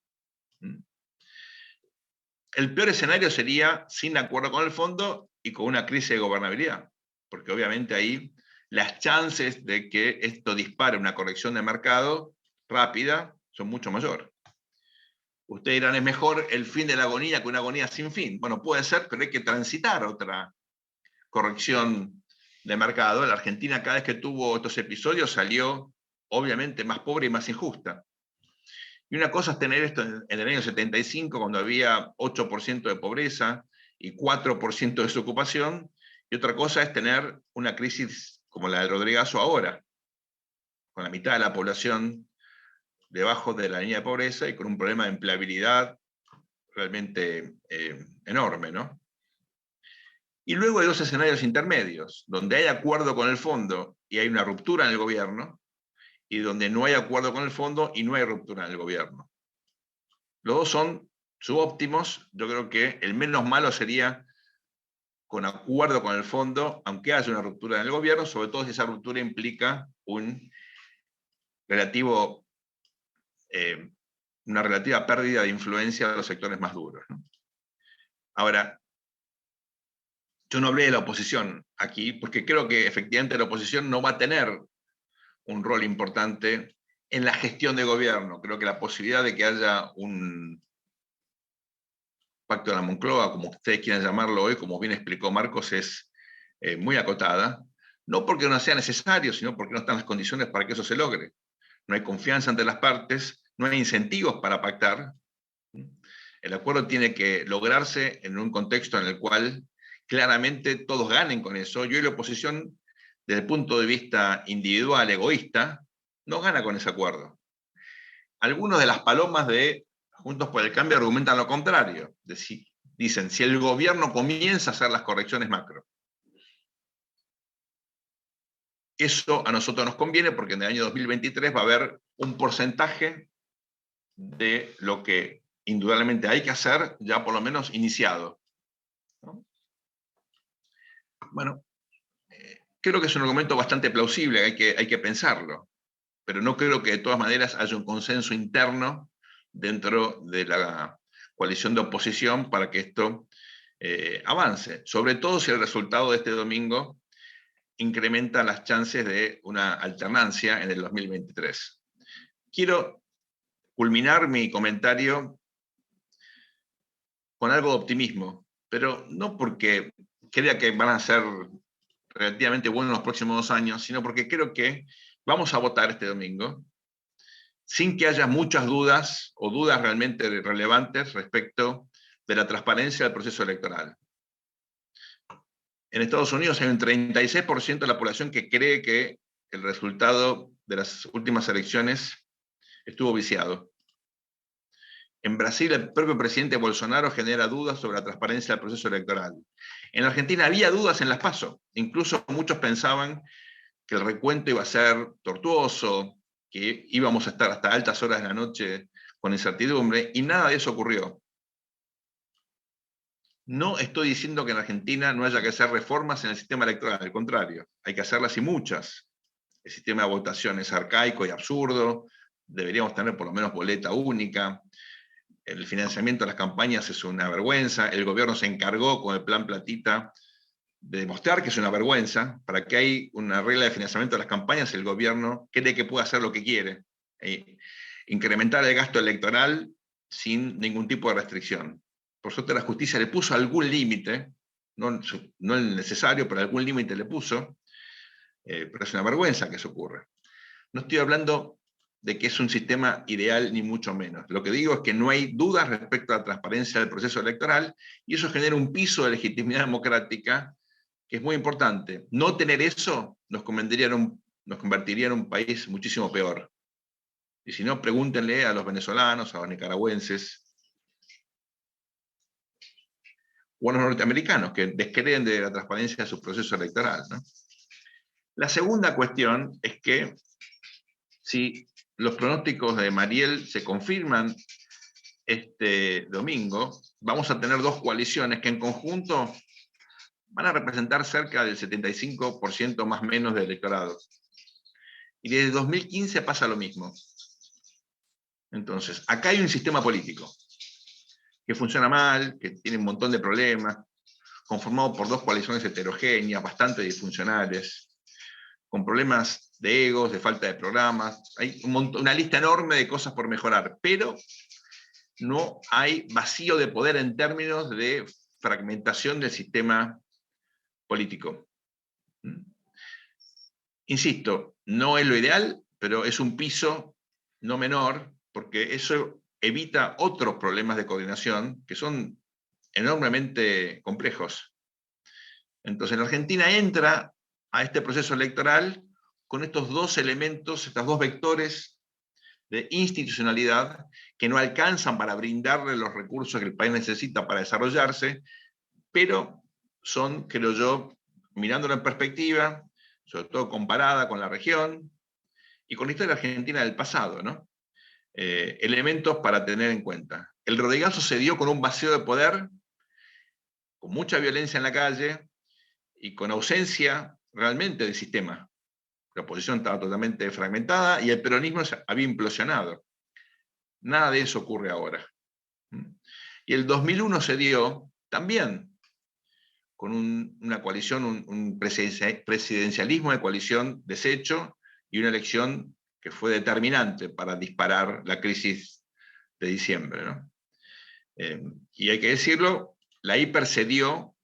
El peor escenario sería sin acuerdo con el fondo y con una crisis de gobernabilidad, porque obviamente ahí las chances de que esto dispare una corrección de mercado rápida son mucho mayores. Ustedes dirán, es mejor el fin de la agonía que una agonía sin fin. Bueno, puede ser, pero hay que transitar otra corrección de mercado. La Argentina, cada vez que tuvo estos episodios, salió obviamente más pobre y más injusta. Y una cosa es tener esto en el año 75, cuando había 8% de pobreza y 4% de desocupación, y otra cosa es tener una crisis como la de Rodrigazo ahora, con la mitad de la población debajo de la línea de pobreza y con un problema de empleabilidad realmente enorme, ¿no? Y luego hay 2 escenarios intermedios, donde hay acuerdo con el fondo y hay una ruptura en el gobierno, y donde no hay acuerdo con el fondo y no hay ruptura en el gobierno. Los dos son subóptimos. Yo creo que el menos malo sería con acuerdo con el fondo, aunque haya una ruptura en el gobierno, sobre todo si esa ruptura implica un relativo, una relativa pérdida de influencia de los sectores más duros, ¿no? Ahora, yo no hablé de la oposición aquí, porque creo que efectivamente la oposición no va a tener un rol importante en la gestión de gobierno. Creo que la posibilidad de que haya un pacto de la Moncloa, como ustedes quieran llamarlo hoy, como bien explicó Marcos, es muy acotada, no porque no sea necesario, sino porque no están las condiciones para que eso se logre. No hay confianza entre las partes, no hay incentivos para pactar. El acuerdo tiene que lograrse en un contexto en el cual claramente todos ganen con eso. Yo y la oposición, desde el punto de vista individual, egoísta, no gana con ese acuerdo. Algunos de las palomas de Juntos por el Cambio argumentan lo contrario. Dicen, si el gobierno comienza a hacer las correcciones macro, eso a nosotros nos conviene porque en el año 2023 va a haber un porcentaje de lo que indudablemente hay que hacer, ya por lo menos iniciado, ¿no? Bueno, creo que es un argumento bastante plausible, hay que pensarlo, pero no creo que de todas maneras haya un consenso interno dentro de la coalición de oposición para que esto avance, sobre todo si el resultado de este domingo incrementa las chances de una alternancia en el 2023. Quiero culminar mi comentario con algo de optimismo, pero no porque crea que van a ser relativamente buenos los próximos 2 años, sino porque creo que vamos a votar este domingo sin que haya muchas dudas o dudas realmente relevantes respecto de la transparencia del proceso electoral. En Estados Unidos hay un 36% de la población que cree que el resultado de las últimas elecciones estuvo viciado. En Brasil, el propio presidente Bolsonaro genera dudas sobre la transparencia del proceso electoral. En Argentina había dudas en las PASO. Incluso muchos pensaban que el recuento iba a ser tortuoso, que íbamos a estar hasta altas horas de la noche con incertidumbre, y nada de eso ocurrió. No estoy diciendo que en Argentina no haya que hacer reformas en el sistema electoral, al contrario, hay que hacerlas y muchas. El sistema de votación es arcaico y absurdo, deberíamos tener por lo menos boleta única, el financiamiento de las campañas es una vergüenza, el gobierno se encargó con el plan Platita de demostrar que es una vergüenza. Para que hay una regla de financiamiento de las campañas, el gobierno cree que puede hacer lo que quiere, incrementar el gasto electoral sin ningún tipo de restricción. Por suerte la justicia le puso algún límite, no el necesario, pero algún límite le puso, pero es una vergüenza que eso ocurra. No estoy hablando de que es un sistema ideal, ni mucho menos. Lo que digo es que no hay dudas respecto a la transparencia del proceso electoral, y eso genera un piso de legitimidad democrática que es muy importante. No tener eso nos convertiría en un país muchísimo peor. Y si no, pregúntenle a los venezolanos, a los nicaragüenses, o a los norteamericanos, que descreen de la transparencia de su proceso electoral, ¿no? La segunda cuestión es que si los pronósticos de Mariel se confirman este domingo, vamos a tener dos coaliciones que en conjunto van a representar cerca del 75% más o menos del electorado. Y desde 2015 pasa lo mismo. Entonces, acá hay un sistema político que funciona mal, que tiene un montón de problemas, conformado por dos coaliciones heterogéneas, bastante disfuncionales, con problemas de egos, de falta de programas. Hay una lista enorme de cosas por mejorar, pero no hay vacío de poder en términos de fragmentación del sistema político. Insisto, no es lo ideal, pero es un piso no menor, porque eso evita otros problemas de coordinación que son enormemente complejos. Entonces, la Argentina entra a este proceso electoral con estos dos elementos, estos dos vectores de institucionalidad que no alcanzan para brindarle los recursos que el país necesita para desarrollarse, pero son, creo yo, mirándolo en perspectiva, sobre todo comparada con la región y con la historia argentina del pasado, ¿no? Elementos para tener en cuenta. El Rodigazo se dio con un vacío de poder, con mucha violencia en la calle y con ausencia realmente del sistema. La oposición estaba totalmente fragmentada y el peronismo había implosionado. Nada de eso ocurre ahora. Y el 2001 se dio también con una coalición, un presidencialismo de coalición deshecho y una elección que fue determinante para disparar la crisis de diciembre, ¿no? Y hay que decirlo, la hiper se dio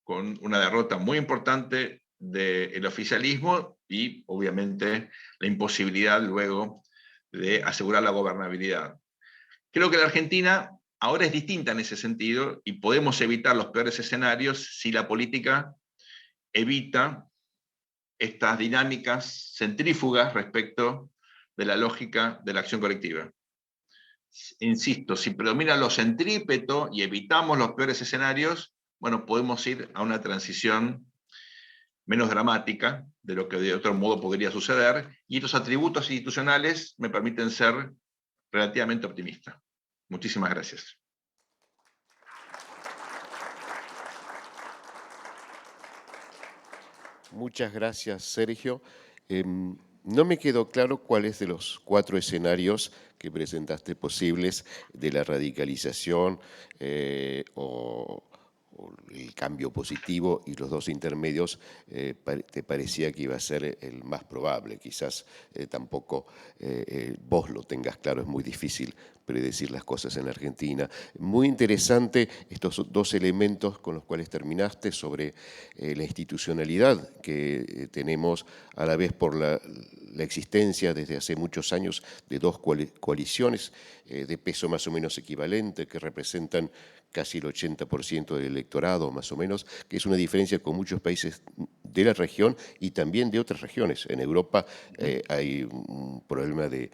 con una derrota muy importante del oficialismo y, obviamente, la imposibilidad luego de asegurar la gobernabilidad. Creo que la Argentina ahora es distinta en ese sentido y podemos evitar los peores escenarios si la política evita estas dinámicas centrífugas respecto de la lógica de la acción colectiva. Insisto, si predomina lo centrípeto y evitamos los peores escenarios, bueno, podemos ir a una transición menos dramática de lo que de otro modo podría suceder, y estos atributos institucionales me permiten ser relativamente optimista. Muchísimas gracias. Muchas gracias, Sergio. No me quedó claro cuáles de los 4 escenarios que presentaste posibles de la radicalización o el cambio positivo y los 2 intermedios te parecía que iba a ser el más probable. Quizás tampoco vos lo tengas claro, es muy difícil predecir las cosas en Argentina. Muy interesante estos 2 elementos con los cuales terminaste sobre la institucionalidad que tenemos a la vez por la existencia desde hace muchos años de 2 coaliciones de peso más o menos equivalente que representan casi el 80% del electorado, más o menos, que es una diferencia con muchos países de la región y también de otras regiones. En Europa hay un problema de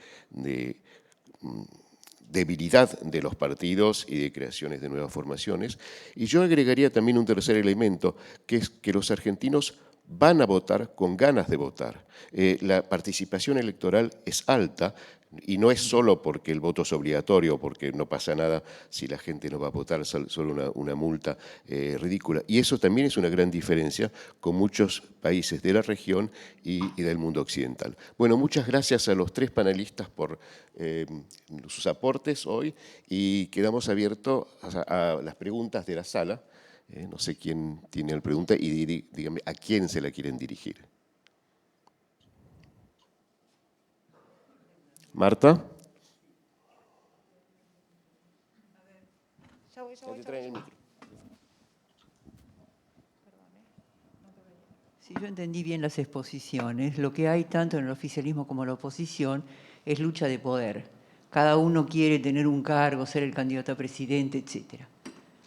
debilidad de los partidos y de creaciones de nuevas formaciones. Y yo agregaría también un tercer elemento, que es que los argentinos van a votar con ganas de votar. La participación electoral es alta, y no es solo porque el voto es obligatorio, porque no pasa nada si la gente no va a votar, solo una multa ridícula. Y eso también es una gran diferencia con muchos países de la región y del mundo occidental. Bueno, muchas gracias a los tres panelistas por sus aportes hoy, y quedamos abiertos a las preguntas de la sala. No sé quién tiene la pregunta y díganme a quién se la quieren dirigir. Marta. Si yo entendí bien las exposiciones, lo que hay tanto en el oficialismo como en la oposición es lucha de poder. Cada uno quiere tener un cargo, ser el candidato a presidente, etc.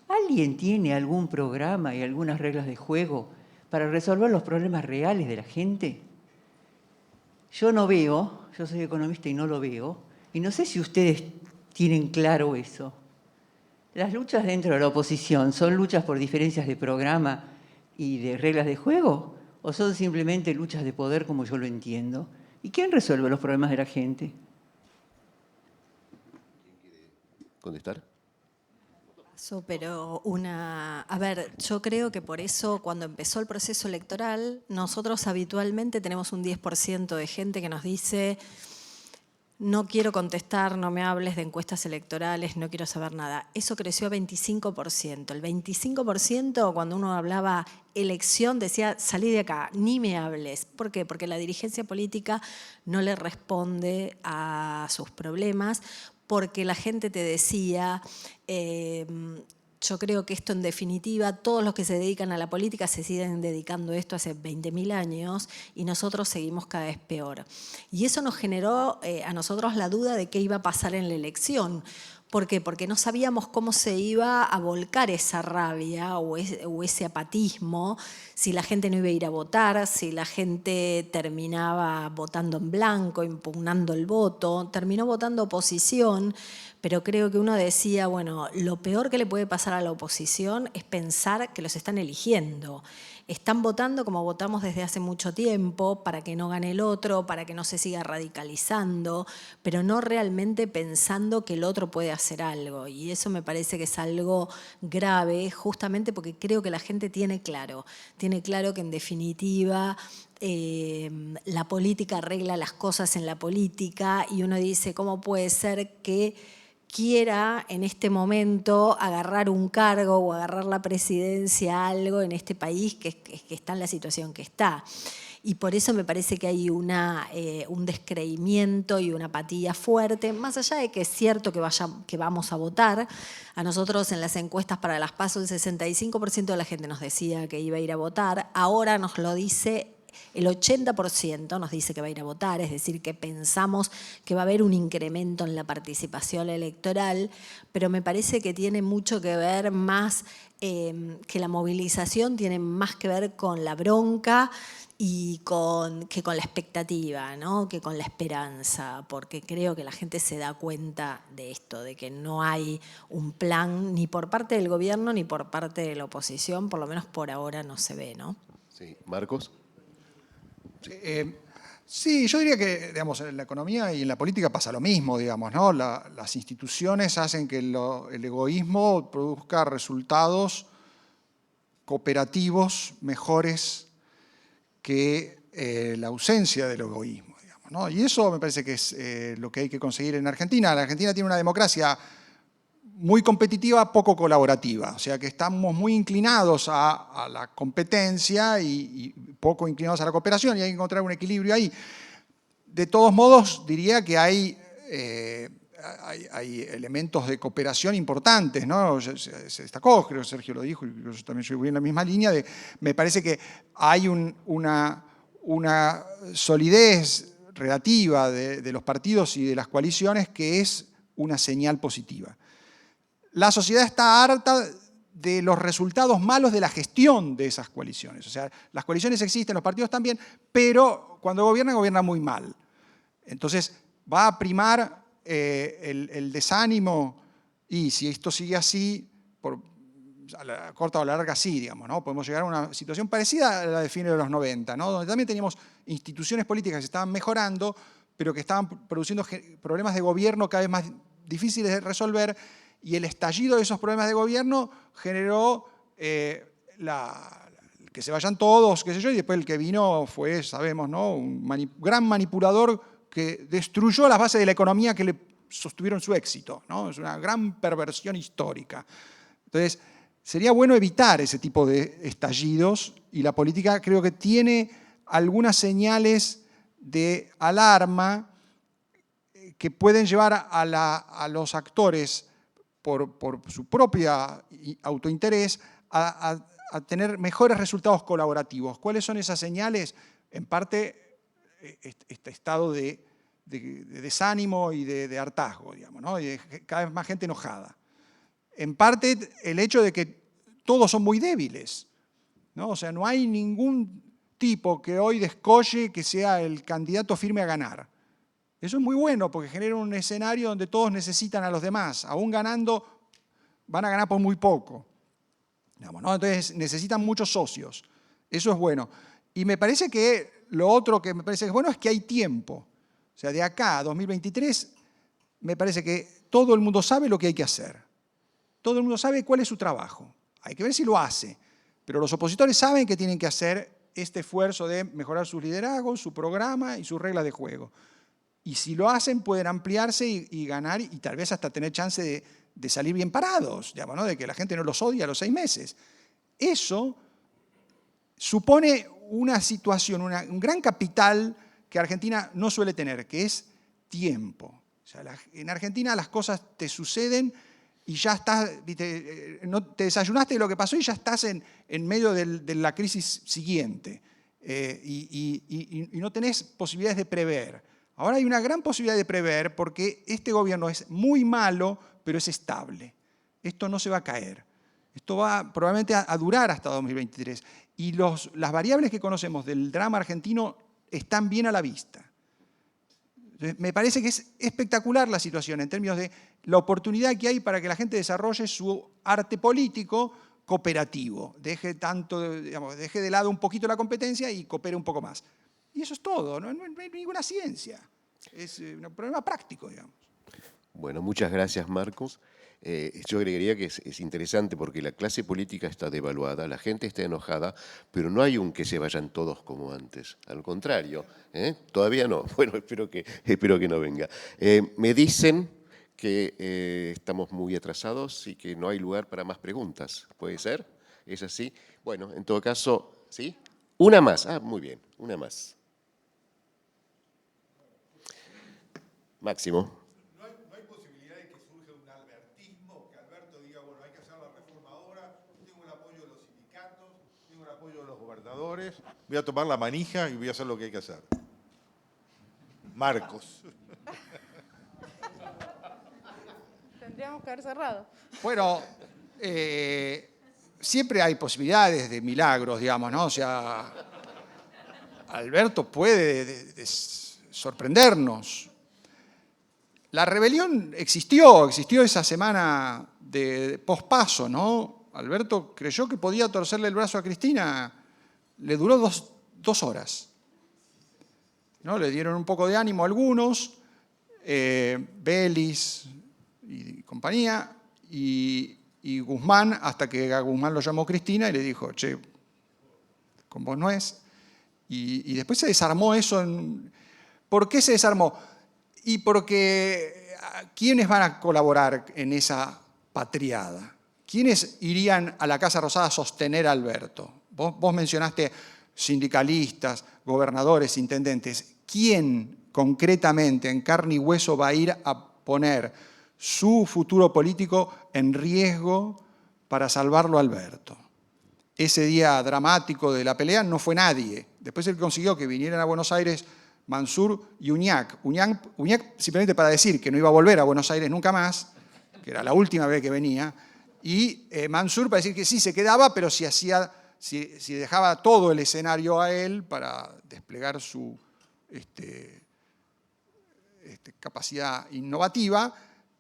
¿Alguien tiene algún programa y algunas reglas de juego para resolver los problemas reales de la gente? Yo no veo, yo soy economista y no lo veo, y no sé si ustedes tienen claro eso. ¿Las luchas dentro de la oposición son luchas por diferencias de programa y de reglas de juego? ¿O son simplemente luchas de poder como yo lo entiendo? ¿Y quién resuelve los problemas de la gente? ¿Contestar? Pero a ver, yo creo que por eso cuando empezó el proceso electoral, nosotros habitualmente tenemos un 10% de gente que nos dice: no quiero contestar, no me hables de encuestas electorales, no quiero saber nada. Eso creció a 25%. El 25% cuando uno hablaba elección decía: salí de acá, ni me hables. ¿Por qué? Porque la dirigencia política no le responde a sus problemas, porque la gente te decía, yo creo que esto en definitiva, todos los que se dedican a la política se siguen dedicando a esto hace 20.000 años y nosotros seguimos cada vez peor. Y eso nos generó a nosotros la duda de qué iba a pasar en la elección. ¿Por qué? Porque no sabíamos cómo se iba a volcar esa rabia o ese apatismo, si la gente no iba a ir a votar, si la gente terminaba votando en blanco, impugnando el voto, terminó votando oposición, pero creo que uno decía, bueno, lo peor que le puede pasar a la oposición es pensar que los están eligiendo. Están votando como votamos desde hace mucho tiempo, para que no gane el otro, para que no se siga radicalizando, pero no realmente pensando que el otro puede hacer algo. Y eso me parece que es algo grave, justamente porque creo que la gente tiene claro que en definitiva la política arregla las cosas en la política, y uno dice, ¿cómo puede ser que quiera en este momento agarrar un cargo o agarrar la presidencia, algo en este país que está en la situación que está? Y por eso me parece que hay un descreimiento y una apatía fuerte, más allá de que es cierto que vamos a votar. A nosotros en las encuestas para las PASO el 65% de la gente nos decía que iba a ir a votar, ahora nos lo dice el 80%, nos dice que va a ir a votar, es decir, que pensamos que va a haber un incremento en la participación electoral, pero me parece que tiene mucho que ver más, que la movilización tiene más que ver con la bronca que con la expectativa, ¿no? Que con la esperanza, porque creo que la gente se da cuenta de esto, de que no hay un plan ni por parte del gobierno ni por parte de la oposición, por lo menos por ahora no se ve, ¿no? Sí, Marcos. Sí, yo diría que, digamos, en la economía y en la política pasa lo mismo, digamos, ¿no? Las instituciones hacen que el egoísmo produzca resultados cooperativos mejores que la ausencia del egoísmo, digamos, ¿no? Y eso me parece que es lo que hay que conseguir en Argentina. La Argentina tiene una democracia muy competitiva, poco colaborativa. O sea que estamos muy inclinados a la competencia y poco inclinados a la cooperación, y hay que encontrar un equilibrio ahí. De todos modos, diría que hay elementos de cooperación importantes, ¿no? Se destacó, creo que Sergio lo dijo, y yo también soy en la misma línea, me parece que hay una solidez relativa de los partidos y de las coaliciones que es una señal positiva. La sociedad está harta de los resultados malos de la gestión de esas coaliciones. O sea, las coaliciones existen, los partidos también, pero cuando gobiernan muy mal. Entonces, va a primar el desánimo, y si esto sigue así, a la corta o a la larga sí, digamos, ¿no? Podemos llegar a una situación parecida a la de fines de los 90, ¿no? Donde también teníamos instituciones políticas que se estaban mejorando, pero que estaban produciendo problemas de gobierno cada vez más difíciles de resolver, y el estallido de esos problemas de gobierno generó que se vayan todos, qué sé yo, y después el que vino fue, sabemos, ¿no? Un gran manipulador que destruyó las bases de la economía que le sostuvieron su éxito, ¿no? Es una gran perversión histórica. Entonces, sería bueno evitar ese tipo de estallidos, y la política creo que tiene algunas señales de alarma que pueden llevar a los actores, por su propio autointerés, a tener mejores resultados colaborativos. ¿Cuáles son esas señales? En parte, este estado de desánimo y de hartazgo, digamos, ¿no? Y de cada vez más gente enojada. En parte, el hecho de que todos son muy débiles, ¿no? O sea, no hay ningún tipo que hoy descolle que sea el candidato firme a ganar. Eso es muy bueno porque genera un escenario donde todos necesitan a los demás. Aún ganando, van a ganar por muy poco, digamos, ¿no? Entonces necesitan muchos socios. Eso es bueno. Y me parece que lo otro que me parece que es bueno es que hay tiempo. O sea, de acá a 2023, me parece que todo el mundo sabe lo que hay que hacer. Todo el mundo sabe cuál es su trabajo. Hay que ver si lo hace. Pero los opositores saben que tienen que hacer este esfuerzo de mejorar sus liderazgos, su programa y sus reglas de juego. Y si lo hacen, pueden ampliarse y ganar, y tal vez hasta tener chance de salir bien parados, digamos, ¿no? De que la gente no los odie a los 6 meses. Eso supone una situación, un gran capital que Argentina no suele tener, que es tiempo. O sea, en Argentina las cosas te suceden y ya estás, no te desayunaste de lo que pasó y ya estás en medio de la crisis siguiente. Y no tenés posibilidades de prever. Ahora hay una gran posibilidad de prever porque este gobierno es muy malo, pero es estable. Esto no se va a caer. Esto va probablemente a durar hasta 2023. Y las variables que conocemos del drama argentino están bien a la vista. Entonces, me parece que es espectacular la situación en términos de la oportunidad que hay para que la gente desarrolle su arte político cooperativo. Deje de lado un poquito la competencia y coopere un poco más. Y eso es todo, no hay ninguna ciencia. Es un problema práctico, digamos. Bueno, muchas gracias, Marcos. Yo agregaría que es interesante porque la clase política está devaluada, la gente está enojada, pero no hay un que se vayan todos como antes. Al contrario, todavía no. Bueno, espero que no venga. Me dicen que estamos muy atrasados y que no hay lugar para más preguntas. ¿Puede ser? ¿Es así? Bueno, en todo caso, ¿sí? Una más. Ah, muy bien, una más. Máximo. ¿No hay posibilidad de que surja un albertismo? Que Alberto diga, bueno, hay que hacer la reforma ahora, tengo el apoyo de los sindicatos, tengo el apoyo de los gobernadores, voy a tomar la manija y voy a hacer lo que hay que hacer. Marcos. Tendríamos que haber cerrado. Bueno, siempre hay posibilidades de milagros, digamos, ¿no? O sea, Alberto puede sorprendernos. La rebelión existió esa semana de pospaso, ¿no? Alberto creyó que podía torcerle el brazo a Cristina, le duró dos horas, ¿no? Le dieron un poco de ánimo a algunos, Belis y compañía, y Guzmán, hasta que a Guzmán lo llamó Cristina y le dijo, che, con vos no es. Y después se desarmó eso. ¿Por qué se desarmó? Y porque ¿quiénes van a colaborar en esa patriada? ¿Quiénes irían a la Casa Rosada a sostener a Alberto? Vos mencionaste sindicalistas, gobernadores, intendentes. ¿Quién concretamente en carne y hueso va a ir a poner su futuro político en riesgo para salvarlo a Alberto? Ese día dramático de la pelea no fue nadie. Después él consiguió que vinieran a Buenos Aires Mansur y Uñac. Uñac simplemente para decir que no iba a volver a Buenos Aires nunca más, que era la última vez que venía, y Mansur para decir que sí, se quedaba, pero si dejaba todo el escenario a él para desplegar su capacidad innovativa,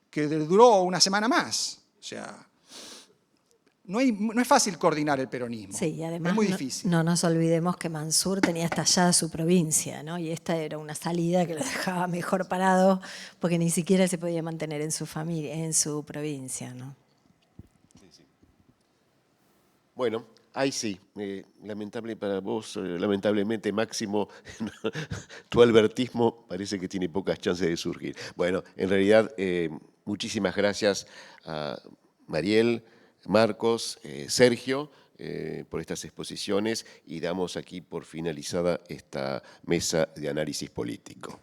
que duró una semana más. O sea, no es fácil coordinar el peronismo. Sí, y además es muy difícil. no nos olvidemos que Mansur tenía estallada su provincia, ¿no? Y esta era una salida que lo dejaba mejor parado porque ni siquiera se podía mantener en su familia, en su provincia, ¿no? Bueno, ahí sí, lamentable para vos, lamentablemente Máximo, tu albertismo parece que tiene pocas chances de surgir. Bueno, en realidad, muchísimas gracias a Mariel, Marcos, Sergio, por estas exposiciones y damos aquí por finalizada esta mesa de análisis político.